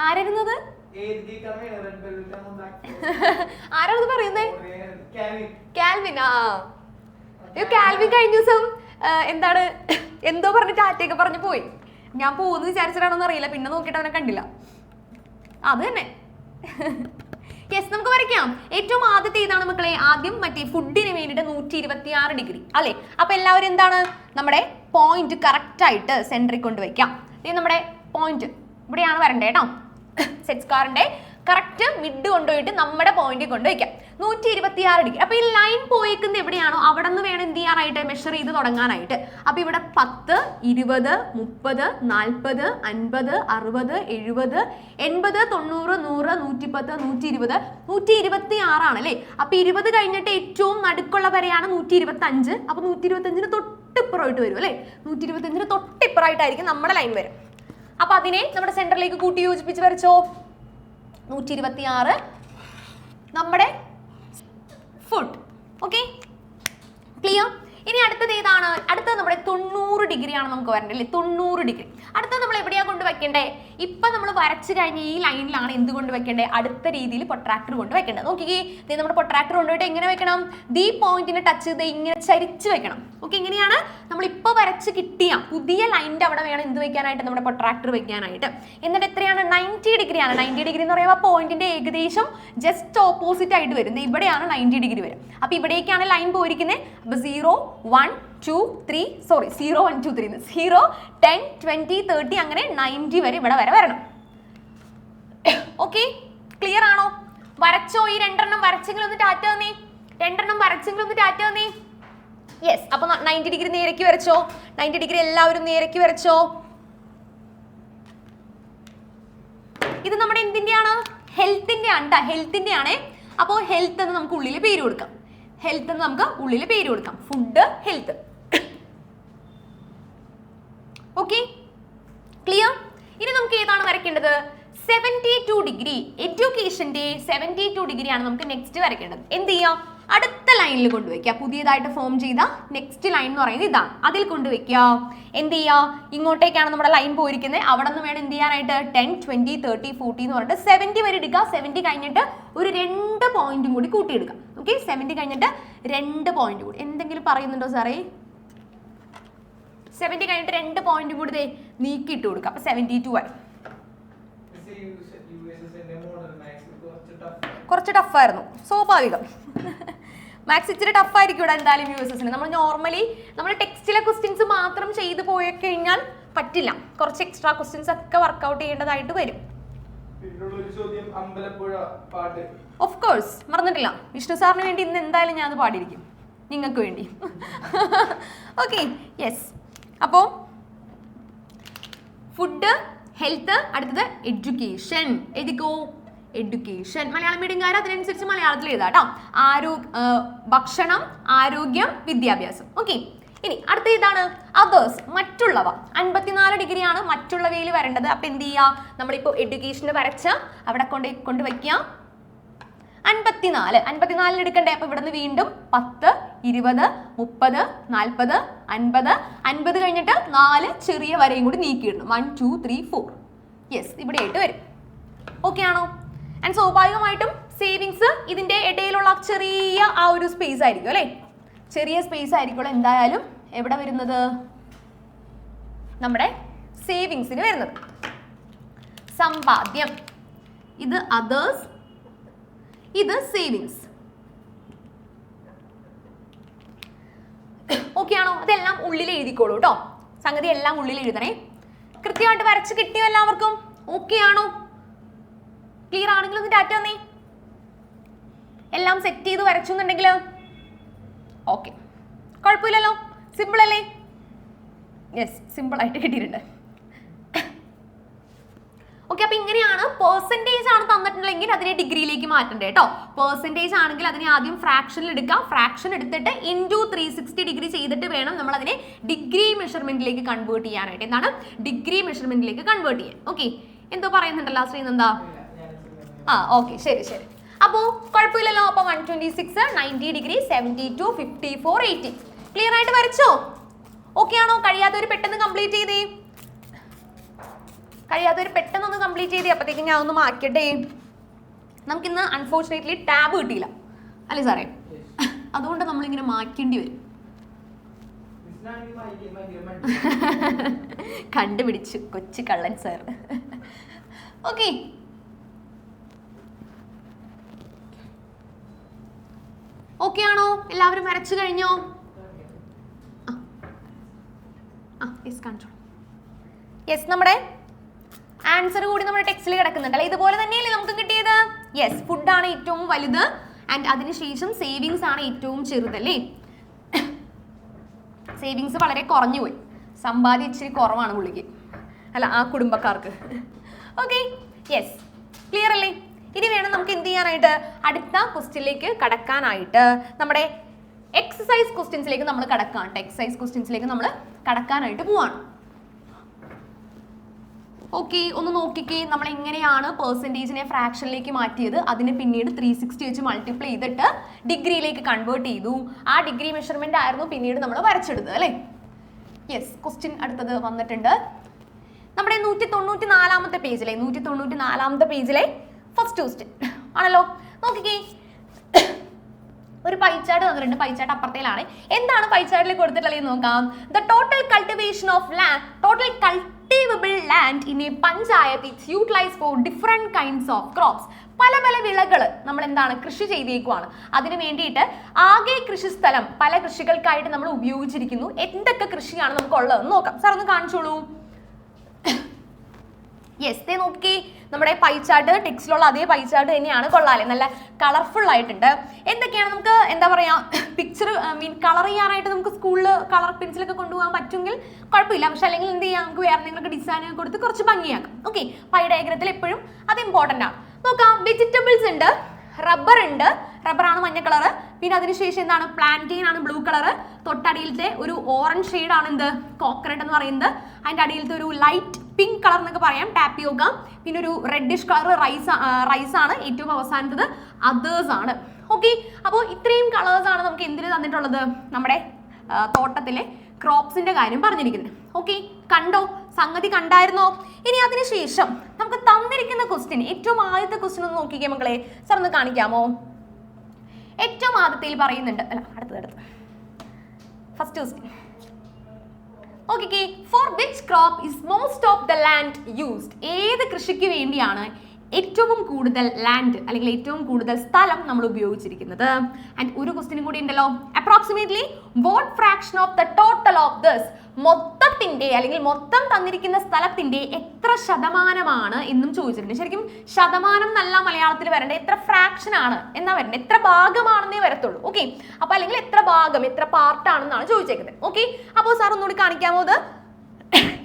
ആരായിരുന്നത്? ആരാണത് പറയുന്നേ? കാൽവിൻ. കാൽവിൻ കഴിഞ്ഞ ദിവസം എന്താണ് എന്തോ പറഞ്ഞ് ടാറ്റയൊക്കെ പറഞ്ഞു പോയി. ഞാൻ പോകുന്നു വിചാരിച്ചിട്ടാണോന്ന് അറിയില്ല, പിന്നെ നോക്കിയിട്ട് അവനെ കണ്ടില്ല. അത് തന്നെ. യെസ്, നമുക്ക് വരയ്ക്കാം. ഏറ്റവും ആദ്യത്തെ ഇതാണ് മക്കളെ. ആദ്യം മറ്റേ ഫുഡിന് വേണ്ടിയിട്ട് 126 ഡിഗ്രി അല്ലേ? അപ്പൊ എല്ലാവരും എന്താണ് നമ്മുടെ പോയിന്റ് കറക്റ്റ് ആയിട്ട് സെന്ററിൽ കൊണ്ടുവയ്ക്കാം. നമ്മുടെ പോയിന്റ് ഇവിടെയാണ് വരണ്ടേ കേട്ടോ. സെറ്റ് സ്കാറിന്റെ കറക്റ്റ് മിഡ് കൊണ്ടുപോയിട്ട് നമ്മുടെ പോയിന്റ് കൊണ്ടുവയ്ക്കാം. 126 ഡിഗ്രി. അപ്പൊ ഈ ലൈൻ പോയിക്കുന്നത് എവിടെയാണോ അവിടെ നിന്ന് വേണം എന്ത് ചെയ്യാനായിട്ട്? മെഷർ ചെയ്ത് തുടങ്ങാനായിട്ട്. അപ്പൊ ഇവിടെ 10, 20, 30, 40, 50, 60, 70, 80, 90, 100, 110, 120, 126 ആണ് അല്ലേ? അപ്പൊ 20 കഴിഞ്ഞിട്ട് ഏറ്റവും നടുക്കുള്ള വരെയാണ് 125. അപ്പൊ 125 തൊട്ടിപ്പുറമായിട്ട് വരും അല്ലേ? 125 തൊട്ടിപ്പുറമായിട്ടായിരിക്കും നമ്മുടെ ലൈൻ വരും. അപ്പൊ അതിനെ നമ്മുടെ സെന്ററിലേക്ക് കൂട്ടി യോജിപ്പിച്ച് വരച്ചോ. 126 നമ്മുടെ ഫുഡ്. Okay, clear? ഇനി അടുത്തത് ഏതാണ്? അടുത്തത് നമ്മുടെ 90 ഡിഗ്രിയാണ് നമുക്ക് വരേണ്ടത് അല്ലേ? 90 ഡിഗ്രി. അടുത്തത് നമ്മൾ എവിടെയാ കൊണ്ട് വെക്കേണ്ടേ? ഇപ്പൊ നമ്മൾ വരച്ചു കഴിഞ്ഞ ഈ ലൈനിലാണ് എന്ത് കൊണ്ട് വെക്കേണ്ടത്? അടുത്ത രീതിയിൽ പൊട്രാക്ടർ കൊണ്ട് വെക്കേണ്ടത്. നോക്കിക്കേ, നമ്മുടെ പൊട്രാക്ടർ കൊണ്ടുപോയിട്ട് എങ്ങനെ വെക്കണം? ദീ പോയിന്റിനെ ടച്ച് ചെയ്ത് ഇങ്ങനെ ചരിച്ച് വെക്കണം. ഓക്കെ, ഇങ്ങനെയാണ് നമ്മൾ ഇപ്പൊ വരച്ച് കിട്ടിയ പുതിയ ലൈനിന്റെ അവിടെ വേണം എന്ത് വെക്കാനായിട്ട്? നമ്മുടെ പൊട്രാക്ടർ വെക്കാനായിട്ട്. എന്നിട്ട് എത്രയാണ്? 90 ഡിഗ്രിയാണ്. 90 ഡിഗ്രി എന്ന് പറയുമ്പോൾ പോയിന്റിന്റെ ഏകദേശം ജസ്റ്റ് ഓപ്പോസിറ്റ് ആയിട്ട് വരും. ഇവിടെയാണ് 90 ഡിഗ്രി വരും. അപ്പൊ ഇവിടേക്കാണ് ലൈൻ പോയിരിക്കുന്നത്. അപ്പൊ 0, 1, 2, 3 സോറി 0, 1, 2, 3 0, 10, 20, 30 അങ്ങനെ 90 വരെ ഇവിടെ വരെ വരണം. ഓക്കെ, ക്ലിയർ ആണോ? വരച്ചോ? ഈ രണ്ടെണ്ണം വരച്ചെങ്കിലും ഒന്ന് ടാറ്റ തന്നേ. രണ്ടെണ്ണം വരച്ചെങ്കിലും ഒന്ന് ടാറ്റ തന്നേ. യെസ്, അപ്പൊ 90 ഡിഗ്രി നേരേക്ക് വരച്ചോ. 90 ഡിഗ്രി എല്ലാവരും നേരേക്ക് വരച്ചോ. ഇത് നമ്മുടെ എന്തിന്റെയാണ്? ഹെൽത്തിന്റെ ആണ് ട്ടാ. ഹെൽത്തിന്റെ ആണേ. അപ്പോൾ ഹെൽത്ത് എന്ന് നമുക്ക് ഉള്ളിൽ പേര് കൊടുക്കാം. ഹെൽത്ത് എന്ന് നമുക്ക് ഉള്ളിൽ പേര് കൊടുക്കാം. Food, health. Okay, clear? ഇനി നമുക്ക് ഏതാണ് വരയ്ക്കേണ്ടത്? 72 ഡിഗ്രി. എഡ്യൂക്കേഷന്റെ 72 ഡിഗ്രി ആണ് നമുക്ക് നെക്സ്റ്റ് വരയ്ക്കേണ്ടത്. എന്ത് ചെയ്യാം? അടുത്ത ലൈനിൽ കൊണ്ടുവയ്ക്കുക. പുതിയതായിട്ട് ഫോം ചെയ്ത നെക്സ്റ്റ് ലൈൻ എന്ന് പറയുന്നത് ഇതാണ്. അതിൽ കൊണ്ടുവയ്ക്കുക. എന്ത് ചെയ്യുക? ഇങ്ങോട്ടേക്കാണ് നമ്മുടെ ലൈൻ പോയിരിക്കുന്നത്. അവിടെ നിന്ന് വേണം എന്ത് ചെയ്യാനായിട്ട് 10, 20, 30, 40 എന്ന് പറഞ്ഞിട്ട് 70 വരെ എടുക്കുക. 70 കഴിഞ്ഞിട്ട് ഒരു 2 പോയിന്റും കൂടി കൂട്ടിയെടുക്കാം. ഓക്കെ, 70 കഴിഞ്ഞിട്ട് 2 പോയിന്റ് കൂടി. എന്തെങ്കിലും പറയുന്നുണ്ടോ സാറേ? 70 കഴിഞ്ഞിട്ട് 2 പോയിന്റ് കൂടി നീക്കിയിട്ട് കൊടുക്കുക. അപ്പൊ 72 ആയി. കുറച്ച് ടഫായിരുന്നു, സ്വാഭാവികം. മാത്സ് ഇച്ചിരി ടഫായിരിക്കും ഇവിടെ എന്തായാലും യൂഎസ്എസിന്. നമ്മൾ നോർമലി നമ്മൾ ടെക്സ്റ്റിലെ ക്വസ്റ്റ്യൻസ് മാത്രം ചെയ്തു പോയി കഴിഞ്ഞാൽ പറ്റില്ല. കുറച്ച് എക്സ്ട്രാ ക്വസ്റ്റ്യൻസ് ഒക്കെ വർക്ക്ഔട്ട് ചെയ്യേണ്ടതായിട്ട് വരും. ഓഫ് കോഴ്സ് മറന്നിട്ടില്ല. വിഷ്ണു സാറിന് വേണ്ടി ഇന്ന് എന്തായാലും ഞാൻ അത് പാടിയിരിക്കും, നിങ്ങൾക്ക് വേണ്ടി. Okay, yes. അപ്പോൾ ഫുഡ്, ഹെൽത്ത്, അടുത്തത് എഡ്യൂക്കേഷൻ. എഴുതിക്കോ, എഡ്യൂക്കേഷൻ. മലയാളം മീഡിയംകാർ അതിനനുസരിച്ച് മലയാളത്തിൽ എഴുതാം കേട്ടോ. ഭക്ഷണം, ആരോഗ്യം, വിദ്യാഭ്യാസം. ഓക്കെ, ഇനി അടുത്ത ഇതാണ് അതേഴ്സ്, മറ്റുള്ളവ. 54 ഡിഗ്രിയാണ് മറ്റുള്ളവയിൽ വരേണ്ടത്. അപ്പൊ എന്ത് ചെയ്യുക? നമ്മളിപ്പോൾ എഡ്യൂക്കേഷന് വരച്ച അവിടെ കൊണ്ടുവയ്ക്കുക. 54 എടുക്കണ്ടേ? അപ്പൊ ഇവിടെ നിന്ന് വീണ്ടും 10, 20, 30, 40, 50. 50 കഴിഞ്ഞിട്ട് 4 ചെറിയ വരയും കൂടി നീക്കിയിടണം. 1, 2, 3, 4. യെസ്, ഇവിടെ ആയിട്ട് വരും. ഓക്കെ ആണോ? ആൻഡ് സ്വാഭാവികമായിട്ടും സേവിങ്സ് ഇതിന്റെ ഇടയിലുള്ള ചെറിയ ആ ഒരു സ്പേസ് ആയിരിക്കും അല്ലേ? ചെറിയ സ്പേസ് ആയിരിക്കും എന്തായാലും എവിടെ വരുന്നത്? നമ്മുടെ സേവിങ്സിന് വരുന്നത്. സമ്പാദ്യം, ഇത് അതേഴ്സ്, ഇത് സേവിങ്സ്. ഓക്കെ ആണോ? അതെല്ലാം ഉള്ളിൽ എഴുതിക്കോളൂ കേട്ടോ. സംഗതി എല്ലാം ഉള്ളിൽ എഴുതണേ. കൃത്യമായിട്ട് വരച്ച് കിട്ടിയോ എല്ലാവർക്കും? ഓക്കെ ആണോ? ക്ലിയർ ആണെങ്കിൽ ഒന്ന് ഡാറ്റ തന്നേ. എല്ലാം സെറ്റ് ചെയ്ത് വരച്ചു എന്നുണ്ടെങ്കിൽ ഓക്കെ, കുഴപ്പമില്ലല്ലോ. സിമ്പിൾ അല്ലേ? യെസ്, സിമ്പിൾ ആയിട്ട് കിട്ടിയിട്ടുണ്ട്. ഓക്കെ, അപ്പൊ ഇങ്ങനെയാണ്. പെർസെൻറ്റേജ് ആണ് തന്നിട്ടുണ്ടെങ്കിൽ അതിനെ ഡിഗ്രിയിലേക്ക് മാറ്റണ്ടേ കേട്ടോ. പെർസെൻറ്റേജ് ആണെങ്കിൽ അതിനെ ആദ്യം ഫ്രാക്ഷനിൽ എടുക്കാം. ഫ്രാക്ഷൻ എടുത്തിട്ട് ഇൻറ്റു 360 ഡിഗ്രി ചെയ്തിട്ട് വേണം നമ്മൾ അതിനെ ഡിഗ്രി മെഷർമെന്റിലേക്ക് കൺവേർട്ട് ചെയ്യാനായിട്ട്. എന്താണ്? ഡിഗ്രി മെഷർമെന്റിലേക്ക് കൺവേർട്ട് ചെയ്യാൻ. ഓക്കെ, എന്തോ പറയുന്നുണ്ടല്ലോ ശ്രീനന്ദ? ഓക്കെ, ശരി ശരി. അപ്പോൾ കുഴപ്പമില്ലല്ലോ. അപ്പൊ 126, 90 ഡിഗ്രി, 72, 54, 80. ക്ലിയർ ആയിട്ട് വരച്ചോ? ഓക്കെ ആണോ? കഴിയാത്തവർ പെട്ടെന്ന് കംപ്ലീറ്റ് ചെയ്തേ. പെട്ടെന്നൊന്ന് കംപ്ലീറ്റ് ചെയ്തേ. അപ്പോഴത്തേക്കും ഞാൻ ഒന്ന് മാറ്റട്ടെ. നമുക്കിന്ന് അൺഫോർച്ചുനേറ്റ്ലി ടാബ് കിട്ടിയില്ല അല്ലേ സാറേ? അതുകൊണ്ട് നമ്മളിങ്ങനെ മാറ്റേണ്ടി വരും. കണ്ടുപിടിച്ചു കൊച്ചു കള്ളൻ സാർ. ഓക്കെ, ഓക്കെ ആണോ? എല്ലാവരും വരച്ചു കഴിഞ്ഞോ? യെസ്, നമ്മുടെ ആൻസർ കൂടി നമ്മുടെ ടെക്സ്റ്റിൽ കിടക്കുന്നുണ്ടല്ലേ? ഇതുപോലെ തന്നെയല്ലേ നമുക്ക് കിട്ടിയത്? യെസ്, ഫുഡാണ് ഏറ്റവും വലുത് ആൻഡ് അതിനുശേഷം സേവിങ്സ് ആണ് ഏറ്റവും ചെറുതല്ലേ? സേവിങ്സ് വളരെ കുറഞ്ഞു പോയി. സമ്പാദ്യം ഇച്ചിരി കുറവാണ് പുള്ളിക്ക്, അല്ല ആ കുടുംബക്കാർക്ക്. ഓക്കെ, യെസ്, ക്ലിയർ അല്ലേ? ഇനി വേണം നമുക്ക് എന്ത് ചെയ്യാനായിട്ട്? അടുത്ത ക്വസ്റ്റ്യനിലേക്ക് കടക്കാനായിട്ട്. നമ്മുടെ എക്സസൈസ് ക്വസ്റ്റ്യൻസിലേക്ക് നമ്മൾ കടക്കാം. എക്സസൈസ് ക്വസ്റ്റ്യൻസിലേക്ക് നമ്മൾ കടക്കാനായിട്ട് പോവാണ്. ഓക്കെ, ഒന്ന് നോക്കിക്കേ. നമ്മൾ എങ്ങനെയാണ് പെർസെൻറ്റേജിനെ ഫ്രാക്ഷനിലേക്ക് മാറ്റിയത്? അതിന് പിന്നീട് 360 വെച്ച് മൾട്ടിപ്ലൈ ചെയ്തിട്ട് ഡിഗ്രിയിലേക്ക് കൺവേർട്ട് ചെയ്തു. ആ ഡിഗ്രി മെഷർമെന്റ് ആയിരുന്നു പിന്നീട് നമ്മൾ വരച്ചെടുത്തത് അല്ലേ? യെസ്, ക്വസ്റ്റ്യൻ അടുത്തത് വന്നിട്ടുണ്ട്. നമ്മുടെ 194-ാമത്തെ പേജിലെ 194-ാമത്തെ പേജിലെ ഫസ്റ്റ് ക്വസ്റ്റ്യൻ ആണല്ലോ. നോക്കിക്കേ, ഒരു പൈച്ചാർട്ട് തന്നിട്ടുണ്ട്. പൈച്ചാർട്ട് അപ്പുറത്തേലാണ്. എന്താണ് പൈച്ചാർട്ടിൽ കൊടുത്തിട്ടുള്ളത് നോക്കാം. The total cultivation of land, total cultivable land in a panchayat it's utilise for different kinds of crops. പല പല വിളകൾ നമ്മൾ എന്താണ് കൃഷി ചെയ്തേക്കുവാണ്. അതിന് വേണ്ടിയിട്ട് ആകെ കൃഷിസ്ഥലം പല കൃഷികൾക്കായിട്ട് നമ്മൾ ഉപയോഗിച്ചിരിക്കുന്നു. എന്തൊക്കെ കൃഷിയാണ് നമുക്ക് ഉള്ളതെന്ന് നോക്കാം. സാർ ഒന്ന് കാണിച്ചോളൂ. യെസ്, നോക്കി നമ്മുടെ പൈച്ചാർട്ട് ടെക്സ്റ്റിലുള്ള അതേ പൈച്ചാർട്ട് തന്നെയാണ്. കൊള്ളാല്ലേ, നല്ല കളർഫുൾ ആയിട്ടുണ്ട്. എന്തൊക്കെയാണ് നമുക്ക് എന്താ പറയാ പിക്ചർ കളർ ചെയ്യാനായിട്ട് നമുക്ക് സ്കൂളിൽ കളർ പെൻസിലൊക്കെ കൊണ്ടുപോകാൻ പറ്റുമെങ്കിൽ കുഴപ്പമില്ല. പക്ഷെ അല്ലെങ്കിൽ എന്ത് ചെയ്യാം, നമുക്ക് വേറെ എന്തെങ്കിലും ഡിസൈൻ കൊടുത്ത് കുറച്ച് ഭംഗിയാക്കാം. ഓക്കെ, പൈ ഡയഗ്രത്തിൽ എപ്പോഴും അത് ഇമ്പോർട്ടൻ്റ് ആണ്. നോക്കാം, വെജിറ്റബിൾസ് ഉണ്ട്, റബ്ബർ ഉണ്ട്, റബ്ബറാണ് മഞ്ഞ കളറ്. പിന്നെ അതിനുശേഷം എന്താണ് പ്ലാന്റെയിൻ ആണ് ബ്ലൂ കളറ്. തൊട്ടടിയിലത്തെ ഒരു ഓറഞ്ച് ഷെയ്ഡാണ് എന്ത് കോക്കനട്ട് എന്ന് പറയുന്നത്. അതിൻ്റെ അടിയിലത്തെ ഒരു ലൈറ്റ് പിങ്ക് കളർ എന്നൊക്കെ പറയാം ടാപ്പിയോക്ക. പിന്നെ ഒരു റെഡിഷ് കളർ റൈസ് ആണ് ഏറ്റവും അവസാനത്തത് അതേഴ്സ് ആണ്. ഓക്കെ, ഓക്കെ, അപ്പോൾ ഇത്രയും കളേഴ്സ് ആണ് നമുക്ക് എന്തിന് തന്നിട്ടുള്ളത്, നമ്മുടെ തോട്ടത്തിലെ ക്രോപ്സിന്റെ കാര്യം പറഞ്ഞിരിക്കുന്നത്. ഓക്കെ, കണ്ടോ, സംഗതി കണ്ടായിരുന്നോ? ഇനി അതിനുശേഷം നമുക്ക് തന്നിരിക്കുന്ന ക്വസ്റ്റ്യൻ, ഏറ്റവും ആദ്യത്തെ ക്വസ്റ്റ്യൻ ഒന്ന് നോക്കിക്കേ മക്കളെ, സാർ ഒന്ന് കാണിക്കാമോ? ഏറ്റവും ആദ്യത്തിൽ പറയുന്നുണ്ട്, അല്ല അടുത്തത് first question okay, for which crop is most of the land used? ഏത് കൃഷിക്ക് വേണ്ടിയാണ് ഏറ്റവും കൂടുതൽ ലാൻഡ് അല്ലെങ്കിൽ ഏറ്റവും കൂടുതൽ സ്ഥലം നമ്മൾ ഉപയോഗിച്ചിരിക്കുന്നത്? ആൻഡ് ഒരു ക്വസ്റ്റ്യനും കൂടി ഉണ്ടല്ലോ, approximately what fraction of the total of this, മൊത്തത്തിന്റെ അല്ലെങ്കിൽ മൊത്തം തന്നിരിക്കുന്ന സ്ഥലത്തിന്റെ എത്ര ശതമാനമാണ് എന്നും ചോദിച്ചിട്ടുണ്ട്. ശരിക്കും ശതമാനം എന്നല്ല മലയാളത്തിൽ വരേണ്ടത്, എത്ര ഫ്രാക്ഷൻ ആണ് എന്നാ വരേണ്ടത്, എത്ര ഭാഗമാണെന്നേ വരത്തുള്ളൂ. ഓക്കെ, അപ്പൊ അല്ലെങ്കിൽ എത്ര ഭാഗം, എത്ര പാർട്ട് ആണെന്നാണ് ചോദിച്ചേക്കുന്നത്. ഓക്കെ, അപ്പോൾ സാർ ഒന്നുകൂടി കാണിക്കാമോ? ഇത്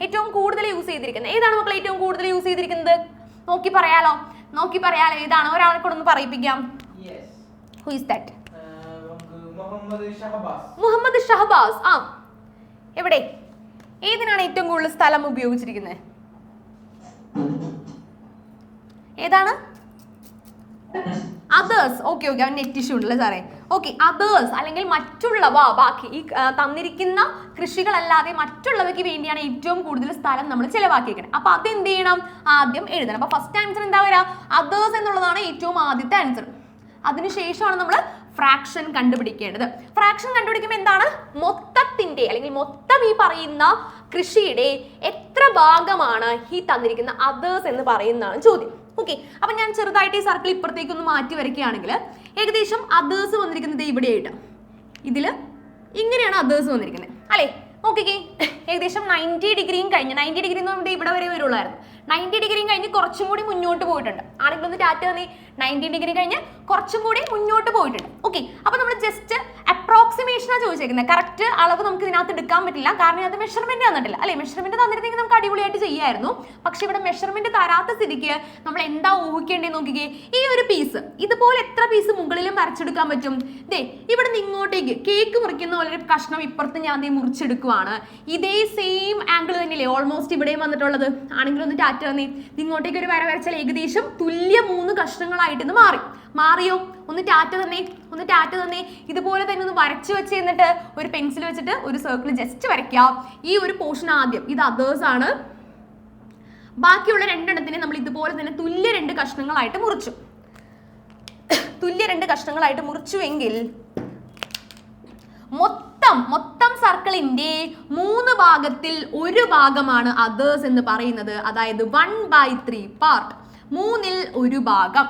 ഏറ്റവും കൂടുതൽ യൂസ് ചെയ്തിരിക്കുന്നത് ഏതാണ് മക്കൾ? ഏറ്റവും കൂടുതൽ യൂസ് ചെയ്തിരിക്കുന്നത് നോക്കി പറയാലോ, ഏതാണ്? ഒരാളെ കൂടെ ഒന്ന് പറയിപ്പിക്കാം. Who is that? Muhammad Shahabas. ആ, എവിടെ, ഏതിനാണ് ഏറ്റവും കൂടുതൽ സ്ഥലം ഉപയോഗിച്ചിരിക്കുന്നത്? ഏതാണ്? അതേഴ്സ്. ഓക്കെ, അവൻ നെറ്റ് ഇഷ്യൂ ഉണ്ടല്ലേ സാറേ. ഓക്കെ, അതേഴ്സ് അല്ലെങ്കിൽ മറ്റുള്ളവ, ബാക്കി ഈ തന്നിരിക്കുന്ന കൃഷികളല്ലാതെ മറ്റുള്ളവയ്ക്ക് വേണ്ടിയാണ് ഏറ്റവും കൂടുതൽ സ്ഥലം നമ്മൾ ചിലവാക്കിയിരിക്കുന്നത്. അപ്പൊ അത് എന്ത് ചെയ്യണം? ആദ്യം എഴുതണം. അപ്പൊ ഫസ്റ്റ് ആൻസർ എന്താ വരിക? അതേഴ്സ് എന്നുള്ളതാണ് ഏറ്റവും ആദ്യത്തെ ആൻസർ. അതിനുശേഷമാണ് നമ്മൾ ഫ്രാക്ഷൻ കണ്ടുപിടിക്കേണ്ടത്. ഫ്രാക്ഷൻ കണ്ടുപിടിക്കുമ്പോൾ എന്താണ്? മൊത്തത്തിന്റെ അല്ലെങ്കിൽ മൊത്തം ഈ പറയുന്ന കൃഷിയുടെ എത്ര ഭാഗമാണ് ഈ തന്നിരിക്കുന്ന അതേഴ്സ് എന്ന് പറയുന്നതാണ് ചോദ്യം. ഓക്കെ, അപ്പൊ ഞാൻ ചെറുതായിട്ട് ഈ സർക്കിൾ ഇപ്പുറത്തേക്ക് ഒന്ന് മാറ്റി വരയ്ക്കുകയാണെങ്കിൽ ഏകദേശം അതേഴ്സ് വന്നിരിക്കുന്നത് ഇവിടെയായിട്ട്, ഇതില് ഇങ്ങനെയാണ് അതേഴ്സ് വന്നിരിക്കുന്നത് അല്ലെ? നോക്കിക്കേ, ഏകദേശം 90 ഡിഗ്രിയും കഴിഞ്ഞ്, 90 ഡിഗ്രി എന്ന് പറയുമ്പോൾ ഇവിടെ വരെ വരുള്ളായിരുന്നു, 90 ഡിഗ്രിയും കഴിഞ്ഞ് കുറച്ചും കൂടി മുന്നോട്ട് പോയിട്ടുണ്ട്. ആണെങ്കിൽ ഒന്ന് ടാറ്റ തന്നെ, 90 ഡിഗ്രി കഴിഞ്ഞ് കുറച്ചും കൂടി മുന്നോട്ട് പോയിട്ടുണ്ട്. ഓക്കെ, അപ്പൊ നമ്മൾ ജസ്റ്റ് അപ്രോക്സിമേഷനാണ് ചോദിച്ചേക്കുന്നത്. കറക്റ്റ് അളവ് നമുക്ക് ഇതിനകത്ത് എടുക്കാൻ പറ്റില്ല, കാരണം അത് മെഷർമെന്റ് തന്നിട്ടില്ല അല്ലെ. മെഷർമെന്റ് തന്നിരുന്നെങ്കിൽ നമുക്ക് അടിപൊളിയായിട്ട് ചെയ്യായിരുന്നു. പക്ഷെ ഇവിടെ മെഷർമെന്റ് തരാത്ത സ്ഥിതിക്ക് നമ്മൾ എന്താ ഊഹിക്കേണ്ടത് നോക്കിക്കേ. ഈ ഒരു പീസ് ഇതുപോലെ എത്ര പീസ് മുകളിലും വരച്ചെടുക്കാൻ പറ്റും? ദേ ഇവിടെ നിന്ന് ഇങ്ങോട്ടേക്ക് കേക്ക് മുറിക്കുന്ന പോലെ ഒരു കഷ്ണം ഇപ്പുറത്ത് ഞാൻ മുറിച്ചെടുക്കുവാണ്. ഇതേ സെയിം ആംഗിൾ തന്നെയല്ലേ ഓൾമോസ്റ്റ് ഇവിടെയും വന്നിട്ടുള്ളത്. ആണെങ്കിൽ ഒന്ന് ടാറ്റ തന്നെ, ഇങ്ങോട്ടേക്ക് ഒരു വര വരച്ചാൽ ഏകദേശം തുല്യ 3 കഷ്ണങ്ങളായിട്ട് ഇത് മാറിയോ? ഒന്ന് ടാറ്റ തന്നെ, ഇതുപോലെ തന്നെ ഒന്ന് വരച്ചു വെച്ച് എന്നിട്ട് ഒരു പെൻസിൽ വെച്ചിട്ട് ഒരു സർക്കിൾ ജസ്റ്റ് വരയ്ക്കാം. ഈ ഒരു പോർഷൻ ആദ്യം ഇത് അതേഴ്സ് ആണ്. ബാക്കിയുള്ള 2 എണ്ണത്തിനെ നമ്മൾ ഇതുപോലെ തന്നെ തുല്യ 2 കഷ്ണങ്ങളായിട്ട് മുറിച്ചുവെങ്കിൽ മൊത്തം സർക്കിളിന്റെ 3 ഭാഗത്തിൽ 1 ഭാഗമാണ് അതേഴ്സ് എന്ന് പറയുന്നത്. അതായത് 1/3 പാർട്ട്, 3-ൽ 1 ഭാഗം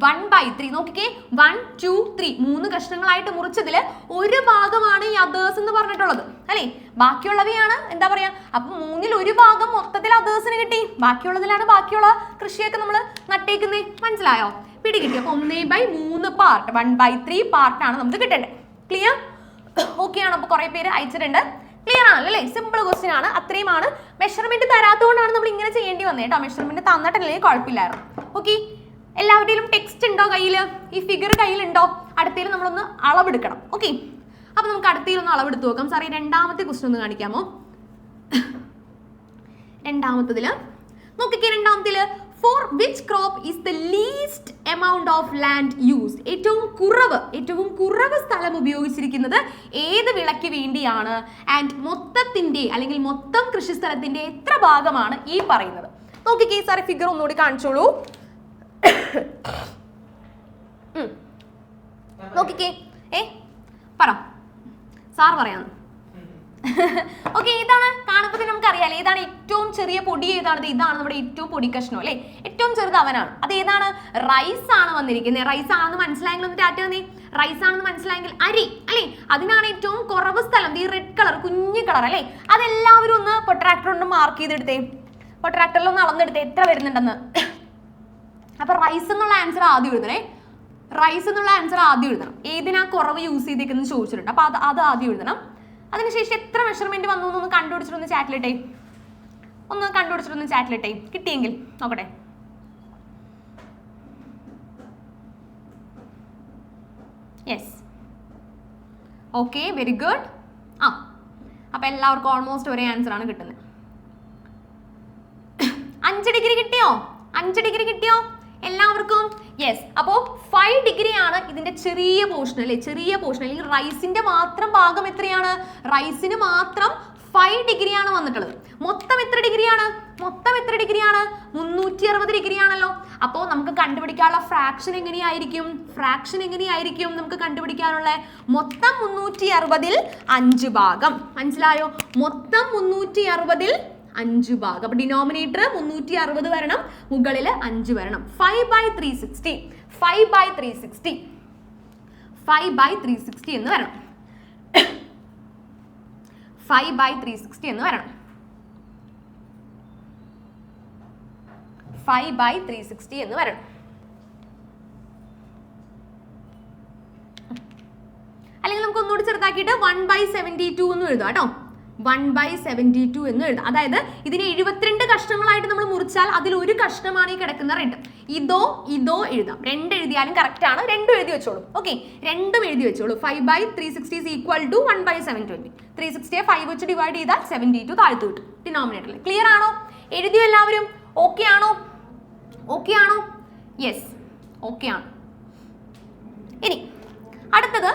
1/3. നോക്കിക്കേ, 1, 2, 3 3 കഷ്ണങ്ങളായിട്ട് മുറിച്ചതിൽ 1 ഭാഗമാണ് ഈ അതേഴ്സ് എന്ന് പറഞ്ഞിട്ടുള്ളത് അല്ലെ. ബാക്കിയുള്ളവയാണ് എന്താ പറയാ, അപ്പൊ 3-ൽ 1 ഭാഗം മൊത്തത്തിൽ അതേഴ്സിന് കിട്ടി. ബാക്കിയുള്ളതിലാണ് ബാക്കിയുള്ള കൃഷിയൊക്കെ നമ്മൾ നട്ടേക്കുന്നത്. മനസ്സിലായോ? പിടികിട്ടി. അപ്പൊ 1/3 പാർട്ട്, 1/3 പാർട്ടാണ് നമുക്ക് കിട്ടേണ്ടത്. ക്ലിയർ? ഓക്കെ ആണോ? അപ്പൊ കുറെ പേര് അയച്ചിട്ടുണ്ട്. ക്ലിയർ ആണല്ലോ അല്ലേ? സിമ്പിൾ ക്വസ്റ്റ്യൻ ആണ്. അത്രയുമാണ്. മെഷർമെന്റ് തരാത്തതുകൊണ്ടാണ് നമ്മൾ ഇങ്ങനെ ചെയ്യേണ്ടി വന്നത് കേട്ടോ. മെഷർമെന്റ് തന്നിട്ടില്ലെങ്കിൽ കുഴപ്പമില്ലായിരുന്നു. ഓക്കെ, എല്ലാവരുടെയും ടെക്സ്റ്റ് ഉണ്ടോ കയ്യിൽ? ഈ ഫിഗർ കയ്യിലുണ്ടോ? അടുത്തേലും നമ്മളൊന്ന് അളവെടുക്കണം. ഓക്കെ, അപ്പൊ നമുക്ക് അടുത്തേലൊന്ന് അളവെടുത്ത് നോക്കാം. സാറേ രണ്ടാമത്തെ ക്വസ്റ്റ്യൻ ഒന്ന് കാണിക്കാമോ? രണ്ടാമത്തതില് നോക്കിക്കേ, രണ്ടാമത്തില് for which crop is the least amount of land used? ഏറ്റവും കുറവ് സ്ഥലം ഉപയോഗിച്ചിരിക്കുന്നത് ഏത് വിളയ്ക്ക് വേണ്ടിയാണ്? ആൻഡ് മൊത്തത്തിന്റെ അല്ലെങ്കിൽ മൊത്തം കൃഷി സ്ഥലത്തിന്റെ എത്ര ഭാഗമാണ് ഈ പറയുന്നത്? നോക്കിക്കേ സാറേ, ഫിഗർ ഒന്നുകൂടി കാണിച്ചോളൂ. നോക്കിക്കേ, പറ, സാർ പറയാന്ന്. ഓക്കെ, ഇതാണ് കാണുമ്പോൾ നമുക്ക് അറിയാലേ ഏതാണ് ഏറ്റവും ചെറിയ പൊടി, ഏതാണ്? ഇതാണ് നമ്മുടെ ഏറ്റവും പൊടി കഷ്ണം അല്ലെ. ഏറ്റവും ചെറുത് അവനാണ്. അത് ഏതാണ്? റൈസ് ആണ് വന്നിരിക്കുന്നത്. റൈസ് ആണെന്ന് മനസ്സിലായെങ്കിൽ ഒന്ന് ടാറ്റ തന്നേ. റൈസ് ആണെന്ന് മനസ്സിലായെങ്കിൽ അരി അല്ലെ, അതിനാണ് ഏറ്റവും കുറവ് സ്ഥലം. ഈ റെഡ് കളർ, കുഞ്ഞു കളർ അല്ലെ, അതെല്ലാവരും ഒന്ന് പ്രൊട്രാക്ടർ കൊണ്ട് മാർക്ക് ചെയ്തെടുത്തേ. പ്രൊട്രാക്ടറിൽ ഒന്ന് അളന്നെടുത്തേ എത്ര വരുന്നുണ്ടെന്ന്. അപ്പൊ റൈസ് എന്നുള്ള ആൻസർ ആദ്യം എഴുതണേ. ഏതിനാ കുറവ് യൂസ് ചെയ്തേക്കെന്ന് ചോദിച്ചിട്ടുണ്ട്. അപ്പൊ അത് ആദ്യം എഴുതണം. അതിനുശേഷം എത്ര മെഷർമെന്റ് വന്നു എന്നൊന്ന് കണ്ടുപിടിച്ചിട്ടൊന്ന് ചാറ്റിലിട്ടേ. കിട്ടിയെങ്കിൽ നോക്കട്ടെ. Yes, okay, very good. അപ്പൊ എല്ലാവർക്കും ഓൾമോസ്റ്റ് ഒരേ ആൻസർ ആണ് കിട്ടുന്നത്. 5 ഡിഗ്രി കിട്ടിയോ എല്ലാവർക്കും? യെസ്. അപ്പോൾ 5 5 ഡിഗ്രിയാണ് ഇതിന്റെ ചെറിയ പോർഷൻ അല്ലേ, ചെറിയ പോർഷൻ അല്ലെങ്കിൽ റൈസിന്റെ മാത്രം ഭാഗം എത്രയാണ്, റൈസിന് മാത്രം 5 ഡിഗ്രിയാണ് വന്നിട്ടുള്ളത്. മൊത്തം എത്ര ഡിഗ്രിയാണ്, മൊത്തം എത്ര ഡിഗ്രിയാണ്, 360 ഡിഗ്രി ആണല്ലോ. അപ്പോൾ നമുക്ക് കണ്ടുപിടിക്കാനുള്ള ഫ്രാക്ഷൻ എങ്ങനെയായിരിക്കും, ഫ്രാക്ഷൻ എങ്ങനെയായിരിക്കും നമുക്ക് കണ്ടുപിടിക്കാനുള്ള, മൊത്തം 360-ൽ 5 ഭാഗം. മനസ്സിലായോ, മൊത്തം 360-ൽ 5 ഭാഗം. അപ്പൊ ഡിനോമിനേറ്റർ 360 വരണം, മുകളിൽ 5 വരണം. 5/360 5/360 5/360 എന്ന് വരണം. 5/360 എന്ന് വരണം. 5/360 എന്ന് വരണം. അല്ലെങ്കിൽ നമുക്ക് ഒന്നുകൂടി ചെറുതാക്കിയിട്ട് 1/72 എന്ന് എഴുതാം കേട്ടോ. 1/72 എന്ന് എഴുതാം. അതായത് ഇതിനെ 72 കഷ്ണങ്ങളായിട്ട് നമ്മൾ മുറിച്ചാൽ അതിൽ ഒരു കഷ്ണമാണ് ഈ കിടക്കുന്ന റെഡ്. ഇതോ എഴുതാം. 2 എഴുതിയാലും കറക്റ്റ് ആണ്. 2 എഴുതി വെച്ചോളൂ. ഓക്കെ, 2 എഴുതി വെച്ചോളൂ. 5/360 is equal to 1/720. 360യെ 5 വെച്ച് ഡിവൈഡ് ചെയ്താൽ 72 താഴ്ത്തു കിട്ടും ഡിനോമിനേറ്ററിൽ. ക്ലിയർ ആണോ? എഴുതിയോ എല്ലാവരും? ഓക്കെ ആണോ? ഓക്കെ ആണോ? യെസ്, ഓക്കെ ആണ്. ഇനി അടുത്തത്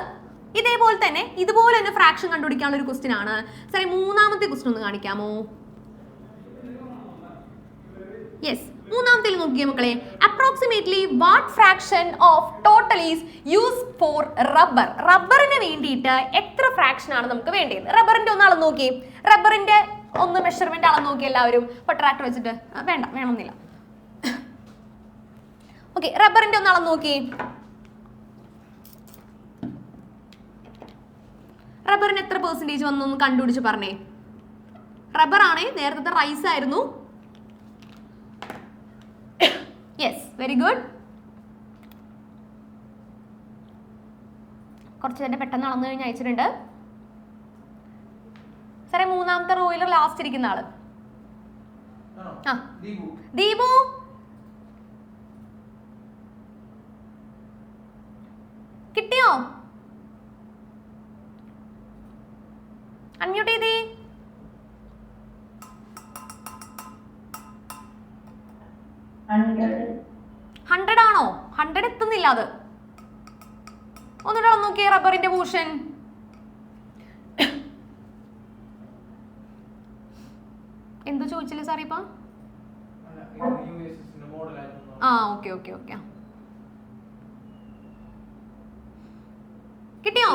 ഇതേപോലെ തന്നെ ഫ്രാക്ഷൻ കണ്ടുപിടിക്കാനുള്ള ഒരു ക്വസ്റ്റ്യൻ ആണ്. സാറേ മൂന്നാമത്തെ ക്വസ്റ്റ്യൻ ഒന്ന് കാണിക്കാമോ? യെസ്, മൂന്നാമത്തെ നോക്കിയേ മക്കളെ. Approximately what fraction of total is use for rubber. റബ്ബറിന് വേണ്ടിയിട്ട് എത്ര ഫ്രാക്ഷൻ ആണ് നമുക്ക് വേണ്ടത്? റബ്ബറിന്റെ ഒന്ന് അളന്ന് നോക്കി, റബ്ബറിന്റെ ഒന്ന് മെഷർമെന്റ് അളന്ന് നോക്കി എല്ലാവരും. പ്രൊട്രാക്ടർ വെച്ചിട്ട് വേണമെന്നില്ല. ഓക്കെ, റബ്ബറിന്റെ ഒന്ന് അളന്ന് നോക്കി. റബ്ബറിന് എത്ര പെർസെന്റേജ് വന്നു കണ്ടുപിടിച്ച് പറഞ്ഞേ. റബ്ബർ ആണേ, നേരത്തെ റൈസ് ആയിരുന്നു. Yes, very good. കുറച്ച് തന്നെ പെട്ടെന്ന് അളന്നു കഴിഞ്ഞ് അയച്ചിട്ടുണ്ട്. സാറേ മൂന്നാമത്തെ റോയിൽ ലാസ്റ്റ് ഇരിക്കുന്ന ആള് ദീപു. കിട്ടിയോ? അൺമ്യൂട്ട് ചെയ്തേ. ഹൺഡ്രഡ് ആണോ? 100 എത്തുന്നില്ല. അത് ഒന്നുകൂടെ നോക്കിയേ. റബ്ബറിന്റെ പോർഷൻ എന്തോ ചോദിച്ചില്ലേ സാർ ഇപ്പൊ? ഓക്കെ കിട്ടിയോ?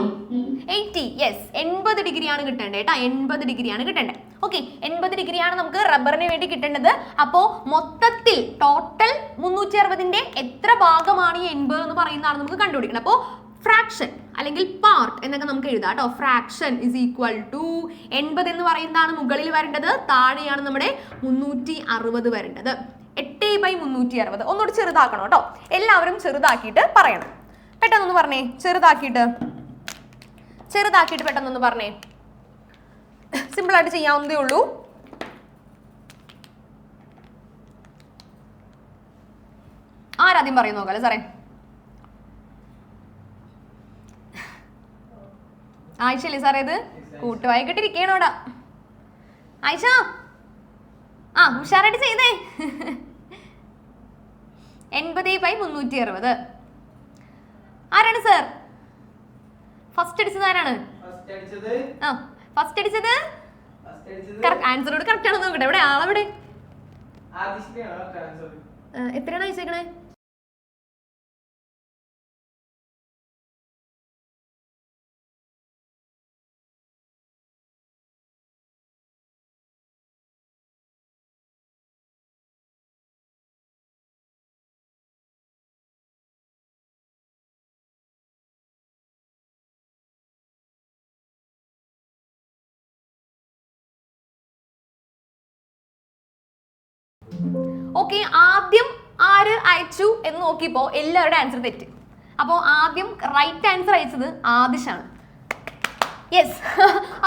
80. യെസ്, 80 ഡിഗ്രിയാണ് കിട്ടേണ്ടത് കേട്ടോ. 80 ഡിഗ്രിയാണ് കിട്ടേണ്ടത്. ഓക്കെ, 80 ഡിഗ്രിയാണ് നമുക്ക് റബ്ബറിന് വേണ്ടി കിട്ടേണ്ടത്. അപ്പോ മൊത്തത്തിൽ ടോട്ടൽ 360ന്റെ എത്ര ഭാഗമാണ് ഈ 80 എന്ന് പറയുന്നതാണ് നമുക്ക് കണ്ടുപിടിക്കണം. അപ്പോൾ ഫ്രാക്ഷൻ അല്ലെങ്കിൽ പാർട്ട് എന്നൊക്കെ നമുക്ക് എഴുതാം കേട്ടോ. ഫ്രാക്ഷൻ ഇസ് ഈക്വൽ ടു 80 എന്ന് പറയുന്നതാണ് മുകളിൽ വരേണ്ടത്, താഴെയാണ് നമ്മുടെ 360 വരേണ്ടത്. 8/360. ഒന്നുകൂടി ചെറുതാക്കണം കേട്ടോ. എല്ലാവരും ചെറുതാക്കിയിട്ട് പറയണം. പെട്ടെന്നൊന്ന് പറഞ്ഞേ, ചെറുതാക്കിയിട്ട് പെട്ടെന്നൊന്ന് പറഞ്ഞേ. സിമ്പിൾ ആയിട്ട് ചെയ്യാവുന്നതേ ഉള്ളൂ. ആരാദ്യം പറയും നോക്കാല്ലേ സാറേ? ആയിഷല്ലേ സാറേ? ഇത് കൂട്ടുവായിക്കിട്ടിരിക്കണോടാ ആയിഷ. ഉഷാറായിട്ട് ചെയ്തേ. 80/360. ആരാണ് സാർ ഫസ്റ്റ് അടിച്ചത്? ആരാണ് ഫസ്റ്റ് അടിച്ചത്? ആൻസറോട് കറക്റ്റ് ആണെന്ന് നോക്കട്ടെ. എവിടെ ആളെവിടെ? എത്രയാണ് അയച്ചേക്കണേ? ഓക്കെ, ആദ്യം ആര് അയച്ചു എന്ന് നോക്കിയപ്പോ എല്ലാവരുടെ ആൻസർ തെറ്റ്. അപ്പോൾ ആദ്യം റൈറ്റ് ആൻസർ അയച്ചത് ആദിഷാണ്. യെസ്,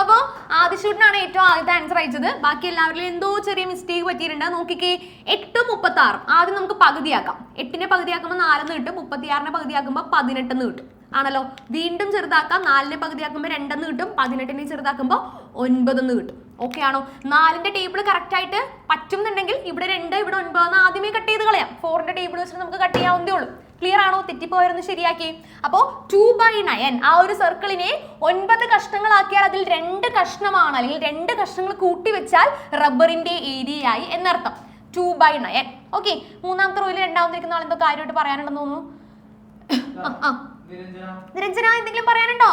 അപ്പോൾ ആദിഷൂട്ടിനാണ് ഏറ്റവും ആദ്യത്തെ ആൻസർ അയച്ചത്. ബാക്കി എല്ലാവരിലും എന്തോ ചെറിയ മിസ്റ്റേക്ക് പറ്റിയിട്ടുണ്ട്. നോക്കിക്കേ, 8/36. ആദ്യം നമുക്ക് പകുതിയാക്കാം. 8നെ പകുതിയാക്കുമ്പോൾ 4 കിട്ടും. 36നെ പകുതിയാക്കുമ്പോൾ 18 കിട്ടും. ആണല്ലോ. വീണ്ടും ചെറുതാക്കാം. 4നെ പകുതിയാക്കുമ്പോൾ 2 കിട്ടും. 18നെ ചെറുതാക്കുമ്പോൾ 9 കിട്ടും. ഓക്കെ ആണോ? 4ന്റെ ടേബിൾ കറക്റ്റ് ആയിട്ട് പറ്റുന്നുണ്ടെങ്കിൽ ഇവിടെ 2 ഇവിടെ 9 ആദ്യമേ കട്ട് ചെയ്ത് കളയാം. 4ന്റെ ടേബിൾ വെച്ചിട്ട് നമുക്ക് കട്ട് ചെയ്യാവുന്നതേ ഉള്ളൂ. ക്ലിയർ ആണോ? തെറ്റിപ്പോയൊന്ന് ശരിയാക്കി. അപ്പോൾ 2/9 ആ ഒരു സർക്കിളിനെ 9 കഷ്ണങ്ങളാക്കിയാൽ അതിൽ 2 കഷ്ണമാണ്, അല്ലെങ്കിൽ 2 കഷ്ണങ്ങൾ കൂട്ടി വെച്ചാൽ റബ്ബറിന്റെ ഏരിയയായി എന്നർത്ഥം. 2/9. ഓക്കെ, മൂന്നാമത്തെ റോയിൽ രണ്ടാമതിരിക്കുന്ന ആൾ എന്തോ കാര്യമായിട്ട് പറയാനുണ്ടെന്ന് തോന്നുന്നു. നിരഞ്ജന എന്തെങ്കിലും പറയാനുണ്ടോ?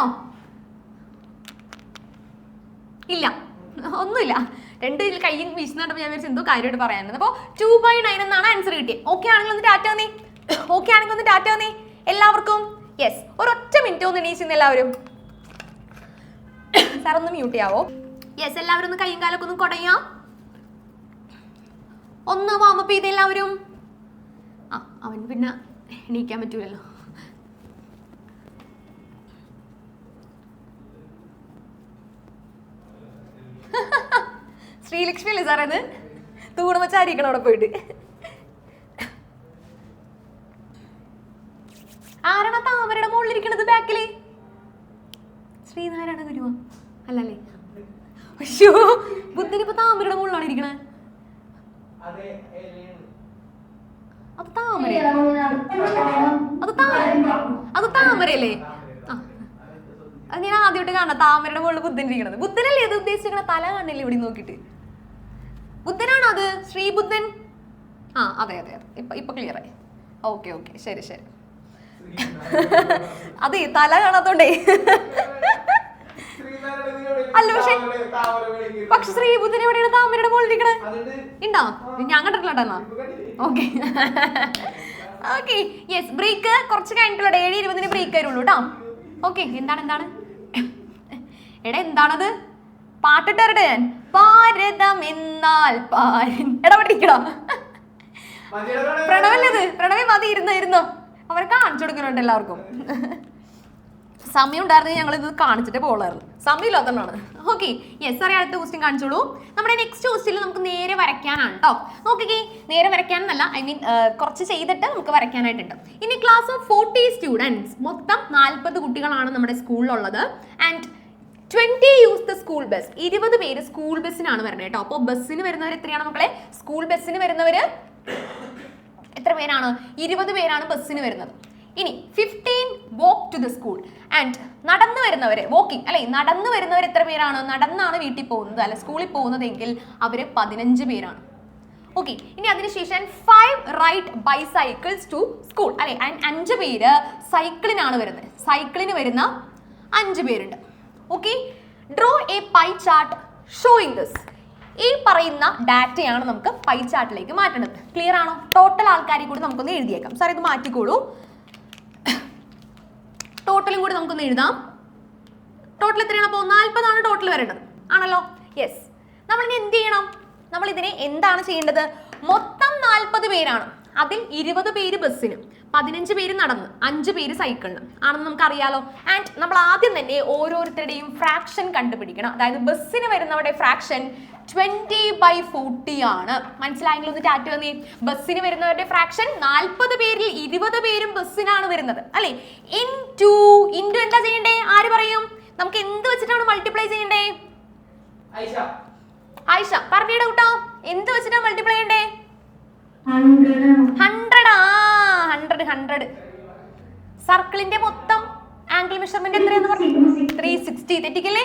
ഇല്ല, ഒന്നുമില്ല. രണ്ട് കയ്യിൽ വീശുന്നുണ്ടപ്പോൾ ഞാൻ വിചാരിച്ചു എന്തോ കാര്യമായിട്ട് പറയാനുണ്ട്. അപ്പോൾ 2/9 എന്നാണ് ആൻസർ കിട്ടിയത്. ഓക്കെ ആണെങ്കിൽ ഒന്ന് ടാറ്റ തന്നേ. ഓക്കെ ആണെങ്കിൽ ഒന്ന് ടാറ്റ തന്നേ എല്ലാവർക്കും. യെസ്, ഒരൊറ്റ മിനിറ്റ് ഒന്ന് എണീച്ചിരുന്നു എല്ലാവരും. സാർ ഒന്ന് മ്യൂട്ട് ചെയ്യാവോ? യെസ്, എല്ലാവരും ഒന്ന് കയ്യും കാലൊക്കെ ഒന്ന് കുടയാം. ഒന്ന് വാമപ്പ് ചെയ്ത് എല്ലാവരും. അവൻ പിന്നെ എണീക്കാൻ പറ്റൂലല്ലോ. ശ്രീലക്ഷ്മി അല്ലേ സാറേ? അത് തൂണുമച്ചാരിക്കണം അവിടെ പോയിട്ട്. ആരാണ് താമരയുടെ മുകളിലിരിക്കണത് ബാക്കില്? ശ്രീനാരായണ ഗുരുവാ? അല്ലല്ലേ? അയ്യോ, ബുദ്ധനിപ്പോ താമരയുടെ മുകളിലാണ് ഇരിക്കണേ. അത് താമര, അത് താമരയല്ലേ? അത് ഞാൻ ആദ്യമായിട്ട് കാണാം താമരയുടെ മുകളിൽ ബുദ്ധൻ ഇരിക്കണത്. ബുദ്ധനല്ലേ അത് ഉദ്ദേശിക്കണ? തല കാണില്ലേ ഇവിടെ നോക്കിട്ട്? ബുദ്ധനാണോ അത്? ശ്രീബുദ്ധൻ? അതെ അതെ അതെ, ഇപ്പൊ ക്ലിയർ ആയി. ഓക്കെ ഓക്കെ, ശരി ശരി. അതെ, തല കാണാത്തോണ്ടേ. അല്ല, പക്ഷെ ശ്രീബുദ്ധൻ എവിടെയാണ് താമരയുടെ മുകളിൽ ഇരിക്കണേ? ഉണ്ടോ? ഞാൻ കണ്ടിട്ടില്ല. Okay okay, yes. ബ്രേക്ക് കുറച്ച് കഴിഞ്ഞിട്ടുള്ള 7:20 ബ്രേക്ക് വരുള്ളൂ കേട്ടോ. ഓക്കെ, എന്താണ് എടാ, എന്താണത്? പാട്ടിട്ടേ ഞാൻ. ഭാരതം എന്നാൽ എടാ പഠിക്കണോ? പ്രണവല്ലത്? പ്രണവേ മതി, ഇരുന്നോ. അവരെ കാണിച്ചു കൊടുക്കുന്നുണ്ട് എല്ലാവർക്കും. സമയം ഉണ്ടായിരുന്നെങ്കിൽ ഞങ്ങൾ ഇത് കാണിച്ചിട്ട് പോകാറുണ്ട്. സമയമില്ലാത്തതാണ്. ഓക്കെ, യെസ് സാറേ, അടുത്ത ക്വസ്റ്റ്യൻ കാണിച്ചോളൂ. നമ്മുടെ നെക്സ്റ്റ് ക്വസ്റ്റ്യനിൽ നമുക്ക് നേരെ വരയ്ക്കാനാണ് കേട്ടോ. നോക്കിക്കേ, നേരെ വരയ്ക്കാനെന്നല്ല, ഐ മീൻ കുറച്ച് ചെയ്തിട്ട് നമുക്ക് വരയ്ക്കാനായിട്ടുണ്ട്. ഇനി ക്ലാസ് ഓഫ് 40 സ്റ്റുഡൻസ്, മൊത്തം 40 കുട്ടികളാണ് നമ്മുടെ സ്കൂളിലുള്ളത്. And 20 use the school bus. 20 പേര് സ്കൂൾ ബസ്സിനാണ് വരുന്നത് കേട്ടോ. അപ്പോൾ ബസ്സിന് വരുന്നവർ എത്രയാണ് മക്കളെ? സ്കൂൾ ബസ്സിന് വരുന്നവർ എത്ര പേരാണ്? 20 പേരാണ് ബസ്സിന് വരുന്നത്. ഇനി 15 walk to the school. And നടന്നു വരുന്നവര്, വാക്കിംഗ് അല്ലെ, നടന്നു വരുന്നവർ എത്ര പേരാണ്? നടന്നാണ് വീട്ടിൽ പോകുന്നത് അല്ലെ സ്കൂളിൽ പോകുന്നതെങ്കിൽ അവര് 15 പേരാണ്. ഓക്കെ, ഇനി അതിനുശേഷം 5 റൈഡ് ബൈസൈക്കിൾസ് ടു സ്കൂൾ അല്ലെ, 5 പേര് സൈക്കിളിനാണ് വരുന്നത്. സൈക്കിളിന് വരുന്ന 5 പേരുണ്ട്. Okay, draw A pie chart showing this. ഈ പറയുന്ന ഡാറ്റയാണ് നമുക്ക് പൈ ചാർട്ടിലേക്ക് മാറ്റേണ്ടത്. ക്ലിയർ ആണോ? ടോട്ടൽ ആൾക്കാരെ കൂടി നമുക്കൊന്ന് എഴുതിയേക്കാം. സാർ ഇത് മാറ്റിക്കോളൂ. ടോട്ടലും കൂടി നമുക്കൊന്ന് എഴുതാം. ടോട്ടൽ എത്രയാണ്? അപ്പോൾ 40 ആണ് ടോട്ടൽ വരേണ്ടത് ആണല്ലോ. യെസ്, നമ്മളിനി എന്ത് ചെയ്യണം? നമ്മൾ ഇതിനെ എന്താണ് ചെയ്യേണ്ടത്? മൊത്തം 40 പേരാണ്. അതിൽ 20 പേര് ബസ്സിന്, 15 പേര് നടന്ന്, 5 പേര് സൈക്കിളിന് ആണെന്ന് നമുക്കറിയാലോ. ആൻഡ് നമ്മൾ ആദ്യം തന്നെ ഓരോരുത്തരുടെയും ഫ്രാക്ഷൻ കണ്ടുപിടിക്കണം. അതായത് ബസ്സിന് വരുന്നവരുടെ ഫ്രാക്ഷൻ 20/40 ആണ്. മനസ്സിലായെങ്കിൽ ഒന്ന് ടാറ്റ വന്നേ. ബസ്സിന് വരുന്നവരുടെ ഫ്രാക്ഷൻ 40 പേരിൽ 20 പേരും ബസ്സിനാണ് വരുന്നത് അല്ലെ. ഇൻറ്റു എന്താ ചെയ്യണ്ടേ? ആര് പറയും? നമുക്ക് എന്ത് വെച്ചിട്ടാണ് മൾട്ടിപ്ലൈ ചെയ്യണ്ടേ? ആയിഷ പറഞ്ഞിട കേട്ടോ. എന്ത് വെച്ചിട്ടാണ് മൾട്ടിപ്ലൈ ചെയ്യണ്ടേ? 100. സർക്കിളിന്റെ മൊത്തം ആംഗിൾ മെഷർമെന്റ് എത്രയാന്ന് പറഞ്ഞു? 360. തെറ്റിക്കല്ലേ?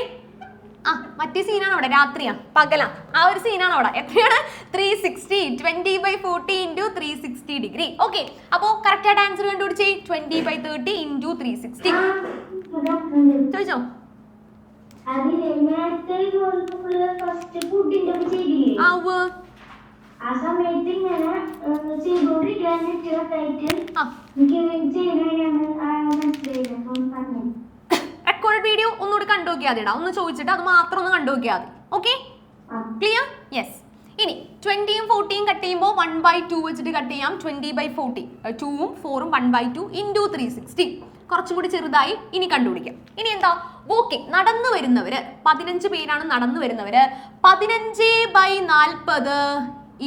മറ്റേ സീനാണ് അവിടെ, രാത്രിയാ പകലാ, ആ ഒരു സീനാണ് അവിടെ. എത്രയാണ്? 360. 20/40 ഇൻറ്റു 360 ഡിഗ്രി. ഓക്കെ, അപ്പോ കറക്റ്റ് ആയിട്ട് ആൻസർ കണ്ടുപിടിച്ചേ. 20/30 ഇൻറ്റു 360. ചോദിച്ചോ? റെക്കോർഡ് വീഡിയോ ഒന്നുകൂടി കണ്ടുനോക്കിയാൽ മതിടാ. ഒന്ന് ചോദിച്ചിട്ട് അത് മാത്രം ഒന്ന് കണ്ടുനോക്കിയാൽ മതി. Okay, clear? യെസ്. ഇനി 20യും 40യും കട്ട് ചെയ്യുമ്പോൾ 1/2 വെച്ചിട്ട് കട്ട് ചെയ്യാം. 20/40, 2ഉം 4ഉം 1/2 ഇൻറ്റു 360. കുറച്ചും കൂടി ചെറുതായി ഇനി കണ്ടുപിടിക്കാം. ഇനി എന്താ? വാക്കിംഗ്, നടന്നു വരുന്നവര് 15 പേരാണ് നടന്നു വരുന്നവര്. 15/40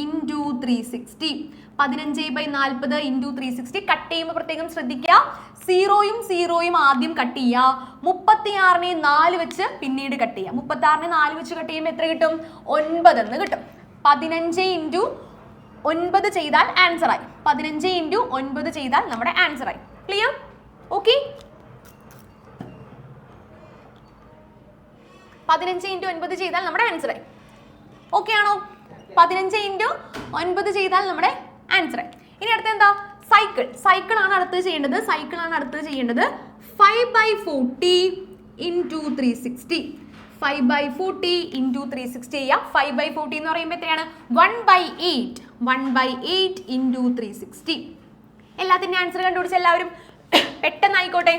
ഇൻറ്റു 360. 15/40 ഇൻറ്റു 360 കട്ട് ചെയ്യുമ്പോൾ പ്രത്യേകം ശ്രദ്ധിക്കുക. 0യും ആദ്യം കട്ട് ചെയ്യുക. 36നെ 4 വെച്ച് പിന്നീട് കട്ട് ചെയ്യുക. 36നെ 4 വെച്ച് കട്ട് ചെയ്യുമ്പോൾ എത്ര കിട്ടും? 9 എന്ന് കിട്ടും. 15 ഇൻറ്റു 9 ചെയ്താൽ ആൻസർ ആയി. 15 ഇൻറ്റു 9 ചെയ്താൽ നമ്മുടെ ആൻസർ ആയി. ക്ലിയർ? ഓക്കെ, 15 ഇൻറ്റു 9 ചെയ്താൽ നമ്മുടെ ആൻസർ ആയി. ഓക്കെ ആണോ? 15 ഇൻറ്റു 9 ചെയ്താൽ നമ്മുടെ ആൻസർ ആയി. ഇനി അടുത്ത എന്താ? സൈക്കിൾ. സൈക്കിൾ ആണ് അടുത്തത് ചെയ്യേണ്ടത്. സൈക്കിൾ ആണ് അടുത്തത് ചെയ്യേണ്ടത്. 5/40 ഇൻറ്റു 360. 5/40 ഇൻറ്റു 360 ചെയ്യാം. 5/40 എന്ന് പറയുമ്പോൾ എത്രയാണ്? 1/8. 1/8 ഇൻറ്റു 360. എല്ലാത്തിൻ്റെ ആൻസർ കണ്ടുപിടിച്ചാൽ എല്ലാവരും പെട്ടെന്ന് ആയിക്കോട്ടെ.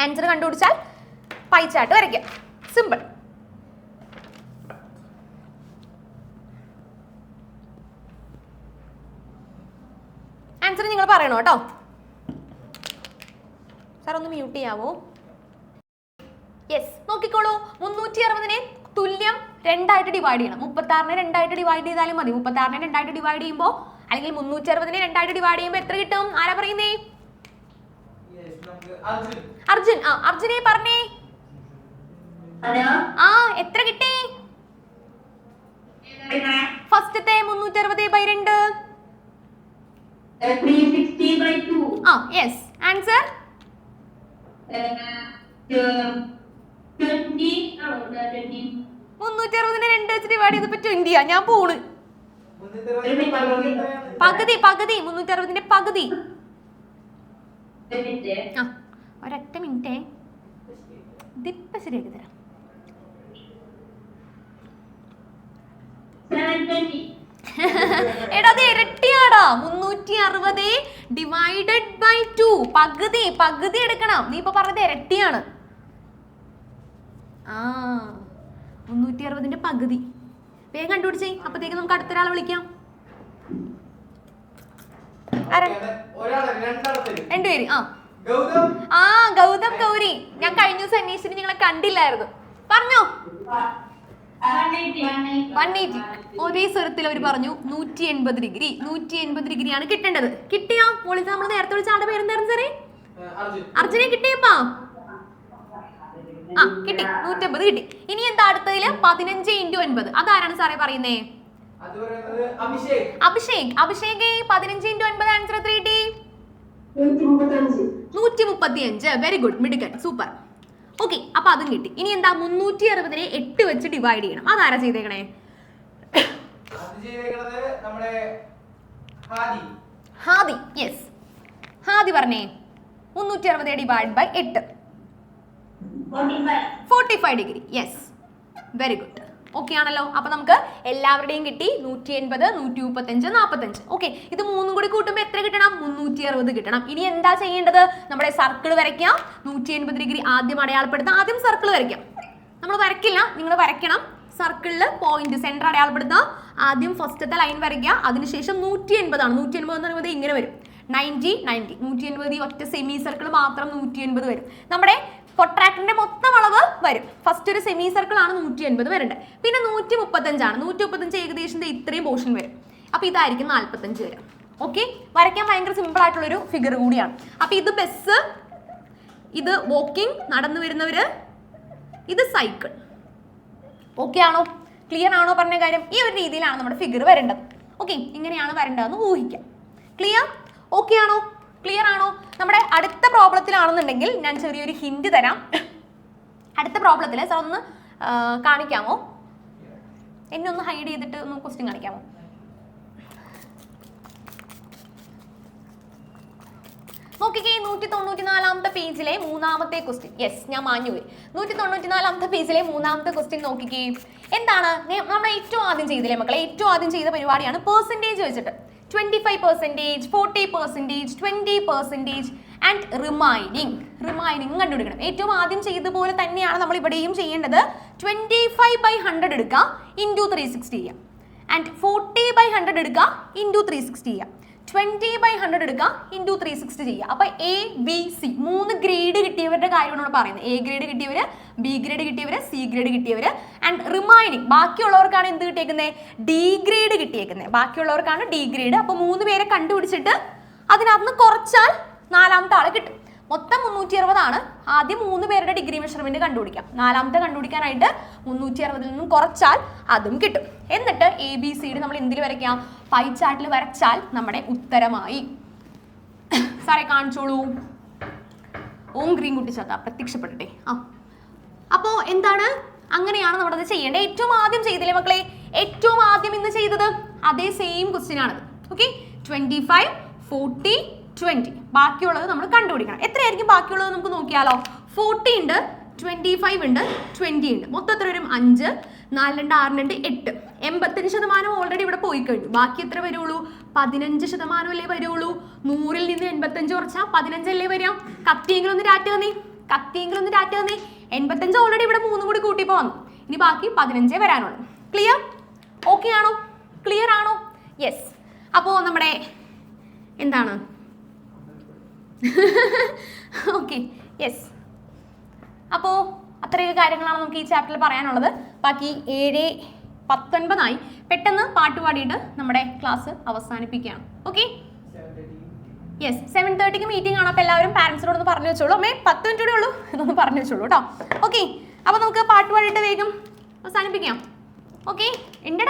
ആൻസർ കണ്ടുപിടിച്ചാൽ പൈ ചാർട്ട് വരയ്ക്കാം. സിമ്പിൾ. ആൻസർ നിങ്ങൾ പറയണോ കേട്ടോ. സാർ ഒന്ന് മ്യൂട്ട് ചെയ്യാവോ? യെസ്, നോക്കിക്കോളൂ. 360നെ തുല്യം 2 ഡിവൈഡ് ചെയ്യണം. 36നെ 2 ഡിവൈഡ് ചെയ്താലും മതി. 36നെ 2 ഡിവൈഡ് ചെയ്യുമ്പോൾ, അല്ലെങ്കിൽ 360നെ 2 ഡിവൈഡ് ചെയ്യുമ്പോൾ എത്ര കിട്ടും? ആരാ പറയുന്നേ? അർജുൻ. അർജുനെ പറഞ്ഞേ. എത്ര കിട്ടി? ഫസ്റ്റത്തെ 360/2. യെസ്, ആൻസർ 360നെ 2 വെച്ച് ഡിവൈഡ് ചെയ്തപ്പോ 20 ആ. ഞാൻ പോണ്. പകുതി 360ന്റെ പകുതി. ഒരൊറ്റ മിനിറ്റേ, ഇതിപ്പ ശരിയാക്കി തരാം. എടാ അത് ഇരട്ടിയാടാ. 360 ഡിവൈഡഡ് ബൈ 2. പകുതി എടുക്കണം. നീ ഇപ്പൊ പറഞ്ഞത് ഇരട്ടിയാണ്. 360ന്റെ പകുതി. വേഗം കണ്ടുപിടിച്ചേ. അപ്പത്തേക്ക് നമുക്ക് അടുത്തൊരാളെ വിളിക്കാം. രണ്ടുപേര്. ഗൗതം ഗൗരി. ഞാൻ കഴിഞ്ഞ ദിവസം അന്വേഷിച്ചിട്ട് നിങ്ങളെ കണ്ടില്ലായിരുന്നു. പറഞ്ഞോ. 180. ഒരേ സ്വരത്തിൽ അവർ പറഞ്ഞു 180 ഡിഗ്രി. 180 ഡിഗ്രിയാണ് കിട്ടേണ്ടത്. കിട്ടിയാ? മോളിൽ നമ്മൾ നേരത്തെ വിളിച്ച ആളുടെ പേരെന്തായിരുന്നു സാറേ? അർജുനെ കിട്ടിയപ്പാ? കിട്ടി. 150 കിട്ടി. ഇനി എന്താ അടുത്തതില്? 15 ഇൻറ്റു 9. അതാരാണ് സാറേ പറയുന്നേ? അഭിഷേക്. 15 ഇൻറ്റു 9 ആൻസർ എത്ര കിട്ടി? 135. വെരി ഗുഡ്, മിടുക്കൻ, സൂപ്പർ. ഓക്കെ, അപ്പൊ അതും കിട്ടി. ഇനി എന്താ? 360നെ 8 വെച്ച് ഡിവൈഡ് ചെയ്യണം. അതാരാ ചെയ്തേക്കണേ? ഹാദി. യെസ്, ഹാദി പറഞ്ഞേ. 360 divide by 8. 45 degree. Yes, very good. Okay ആണല്ലോ. അപ്പൊ നമുക്ക് എല്ലാവരുടെയും കിട്ടി. 180, 135, 45. ഓക്കെ, ഇത് മൂന്നും കൂടി കൂട്ടുമ്പോൾ എത്ര കിട്ടണം? 360 കിട്ടണം. ഇനി എന്താ ചെയ്യേണ്ടത്? നമ്മുടെ സർക്കിൾ വരയ്ക്കാം. 180 ഡിഗ്രി ആദ്യം അടയാളപ്പെടുത്താം. ആദ്യം സർക്കിൾ വരയ്ക്കാം. നമ്മൾ വരയ്ക്കില്ല, നിങ്ങൾ വരയ്ക്കണം. സർക്കിളിൽ പോയിന്റ് സെന്റർ അടയാളപ്പെടുത്താം. ആദ്യം ഫസ്റ്റത്തെ ലൈൻ വരയ്ക്കുക. അതിനുശേഷം 180 ആണ്. 180 എന്ന് പറയുന്നത് ഇങ്ങനെ വരും. 90, 90. 180 ഈ ഒറ്റ സെമി സർക്കിൾ മാത്രം 180 വരും. നമ്മുടെ പ്രൊട്രാക്ടറിന്റെ മൊത്തം അളവ് വരും. ഫസ്റ്റ് ഒരു സെമി സർക്കിൾ ആണ് 180 വരേണ്ടത്. പിന്നെ 135 ആണ്. 135 ഏകദേശം ഇത്രയും പോർഷൻ വരും. അപ്പൊ ഇതായിരിക്കും 45 വരും. ഓക്കെ, വരയ്ക്കാൻ ഭയങ്കര സിമ്പിൾ ആയിട്ടുള്ളൊരു ഫിഗർ കൂടിയാണ്. അപ്പൊ ഇത് ബസ്, ഇത് വാക്കിംഗ്, നടന്നു വരുന്നവര്, ഇത് സൈക്കിൾ. ഓക്കെ ആണോ? ക്ലിയർ ആണോ പറഞ്ഞ കാര്യം? ഈ ഒരു രീതിയിലാണ് നമ്മുടെ ഫിഗർ വരേണ്ടത്. ഓക്കെ, ഇങ്ങനെയാണ് വരേണ്ടതെന്ന് ഊഹിക്കാം. ക്ലിയർ? ഓക്കെ ആണോ? ക്ലിയർ ആണോ? നമ്മുടെ അടുത്ത പ്രോബ്ലത്തിലാണെന്നുണ്ടെങ്കിൽ ഞാൻ ചെറിയൊരു ഹിന്റ് തരാം. അടുത്ത പ്രോബ്ലത്തിൽ സാർ ഒന്ന് കാണിക്കാമോ? എന്നെ ഒന്ന് ഹൈഡ് ചെയ്തിട്ട് ഒന്ന് ക്വസ്റ്റ്യൻ കാണിക്കാമോ? നോക്കിക്കേ, 194ാമത്തെ പേജിലെ 3ാമത്തെ ക്വസ്റ്റ്യൻ. യെസ്, ഞാൻ മാഞ്ഞുപോയി. 194ാമത്തെ പേജിലെ 3ാമത്തെ ക്വസ്റ്റ്യൻ നോക്കിക്കേ. എന്താണ് നമ്മൾ ഏറ്റവും ആദ്യം ചെയ്തില്ലേ മക്കളെ? ഏറ്റവും ആദ്യം ചെയ്ത പരിപാടിയാണ് പെർസെൻറ്റേജ് വെച്ചിട്ട് 25%, 40%, 20% ആൻഡ് റിമൈനിങ് കണ്ടുപിടിക്കണം. ഏറ്റവും ആദ്യം ചെയ്ത പോലെ തന്നെയാണ് നമ്മൾ ഇവിടെയും ചെയ്യേണ്ടത്. 25/100 എടുക്കുക, ഇൻറ്റു 360 ചെയ്യാം. ആൻഡ് 40/100 എടുക്കുക, ഇൻറ്റു 360 ചെയ്യാം. 20/100 എടുക്കുക, ഇൻറ്റു 360 ചെയ്യുക. അപ്പൊ എ ബി സി 3 ഗ്രേഡ് കിട്ടിയവരുടെ കാര്യമാണ് നമ്മൾ പറയുന്നത്. എ ഗ്രേഡ് കിട്ടിയവര്, ബി ഗ്രേഡ് കിട്ടിയവര്, സി ഗ്രേഡ് കിട്ടിയവര്. ആൻഡ് റിമൈനിങ് ബാക്കിയുള്ളവർക്കാണ് എന്ത് കിട്ടിയേക്കുന്നത്? ഡി ഗ്രേഡ് കിട്ടിയേക്കുന്നത്. ബാക്കിയുള്ളവർക്കാണ് ഡി ഗ്രേഡ്. അപ്പൊ 3 പേരെ കണ്ടുപിടിച്ചിട്ട് അതിനകത്ത് കുറച്ചാൽ 4ാമത്തെ ആളെ കിട്ടും. മൊത്തം 360 ആണ്. ആദ്യം 3 പേരുടെ ഡിഗ്രി മെഷർമെന്റ് കണ്ടുപിടിക്കാം. നാലാമത്തെ കണ്ടുപിടിക്കാനായിട്ട് 360 നിന്നും കുറച്ചാൽ അതും കിട്ടും. എന്നിട്ട് ABCD നമ്മൾ എന്തിൽ വരയ്ക്കാം? പൈ ചാർട്ടിൽ വരച്ചാൽ നമ്മുടെ ഉത്തരമായി. സാറേ കാണിച്ചോളൂ. ഓം ഗ്രീൻ കുട്ടിച്ചാത്ത പ്രത്യക്ഷപ്പെടട്ടെ. അപ്പോൾ എന്താണ്? അങ്ങനെയാണ് നമ്മളത് ചെയ്യേണ്ടത്. ഏറ്റവും ആദ്യം ചെയ്തില്ലേ മക്കളെ? ഏറ്റവും ആദ്യം ഇന്ന് ചെയ്തത് അതേ സെയിം ക്വസ്റ്റ്യൻ ആണത്. ഓക്കെ, 25, 40, 20. ബാക്കിയുള്ളത് നമ്മൾ കണ്ടുപിടിക്കണം. എത്രയായിരിക്കും ബാക്കിയുള്ളത് നമുക്ക് നോക്കിയാലോ? 40 ഉണ്ട്, 25 ഉണ്ട്, 20 ഉണ്ട്. മൊത്തം എത്ര വരും? 5, 4, 2, 6, 2, 8. 85% ഓൾറെഡി ഇവിടെ പോയി കഴിഞ്ഞു. ബാക്കി എത്ര വരുള്ളൂ? 15% അല്ലേ വരുള്ളൂ. 100ൽ നിന്ന് 85 കുറച്ചാൽ 15 അല്ലേ വരാം. കത്തിയെങ്കിലും ഒന്ന് ടാറ്റ് തന്നേ, 85 ഓൾറെഡി ഇവിടെ 3 കൂടി കൂട്ടിപ്പോ വന്നു. ഇനി ബാക്കി 15 വരാനുള്ളൂ. ക്ലിയർ? ഓക്കെ ആണോ? ക്ലിയർ ആണോ? യെസ്. അപ്പോൾ നമ്മുടെ എന്താണ്? Okay, yes. അപ്പോൾ അത്രയൊക്കെ കാര്യങ്ങളാണ് നമുക്ക് ഈ ചാപ്റ്ററിൽ പറയാനുള്ളത്. ബാക്കി 7:19 പെട്ടെന്ന് പാട്ട് പാടിയിട്ട് നമ്മുടെ ക്ലാസ് അവസാനിപ്പിക്കുകയാണ്. Okay, yes. 7:30 മീറ്റിംഗ് ആണ്. അപ്പോൾ എല്ലാവരും പാരൻസിനോട് ഒന്ന് പറഞ്ഞു വെച്ചോളൂ. അമ്മേ 10 മിനിറ്റ് കൂടെ ഉള്ളൂ എന്നൊന്ന് പറഞ്ഞു വെച്ചോളൂ കേട്ടോ. ഓക്കെ, അപ്പോൾ നമുക്ക് പാട്ട് പാടിയിട്ട് വേഗം അവസാനിപ്പിക്കാം. ഓക്കെ, എൻ്റെ